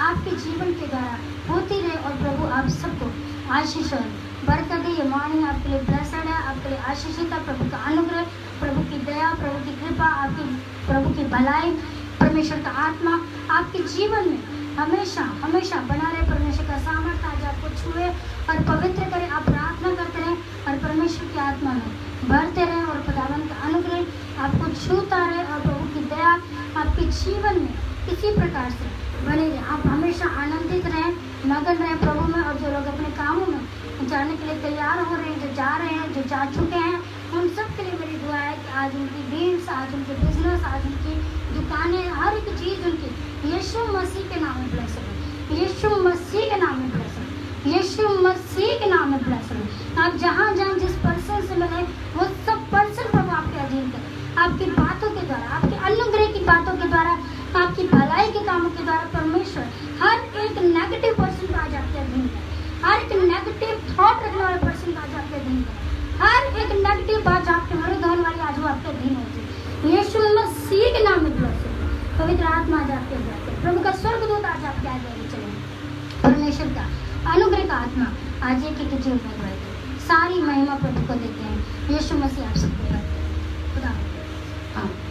आपके जीवन के द्वारा होती रहे और प्रभु आप सबको आशीष और बरकत दे। ये मॉर्निंग आपके लिए ब्लेस्ड है, आपके लिए आशीषित है। प्रभु का अनुग्रह, प्रभु की दया, प्रभु की कृपा, आपकी प्रभु की भलाई, परमेश्वर का आत्मा आपके जीवन में हमेशा हमेशा बना रहे। परमेश्वर का सामर्थ्य आज आपको छुए और पवित्र करे। आप प्रार्थना करते रहें और परमेश्वर की आत्मा में भरते रहें और खुदावंद का अनुग्रह आपको छूता रहे और प्रभु की दया आपके जीवन में किसी प्रकार से बने रहे। आप हमेशा आनंदित रहें, मगन रहें प्रभु में। और जो लोग अपने कामों में जाने के लिए तैयार हो रहे हैं, जो जा रहे हैं, जो जा चुके हैं, उन सब के लिए मेरी दुआ है कि आज उनकी डील्स, आज उनके बिजनेस, आज उनकी दुकानें, हर एक चीज़ उनकी यीशु मसीह के नाम में ब्लेस हो, यीशु मसीह के नाम में ब्लेस हो, यीशु मसीह के नाम में ब्लेस हो। आप जहाँ जहाँ जिस पर्सन से मिले वो सब पर्सन प्रभु आपके अधीन करें, आपकी बातों के द्वारा, आपके अनुग्रह की बातों के द्वारा, आपकी भलाई के कामों के द्वारा परमेश्वर हर एक नेगेटिव पर्सन को आज आपके अधीन करें, हर एक नेगेटिव थॉट रखने वाले पर्सन को आज आपके अधीन करें, हर एक नेगेटिव बात आपके विरुद्ध होने वाली आज वो आपके अधीन होती है। यीशु मसीह के नाम में ब्लेस हो। पवित्र आत्मा आज आपके जाते, प्रभु का स्वर्गदूत आज आपके आगे चले। परमेश्वर का अनुग्रह का आत्मा आज एक एक जीवन में बढ़े। सारी महिमा प्रभु को देते हैं। यीशु मसीह आप सबको करते हैं। खुदा हाफिज़।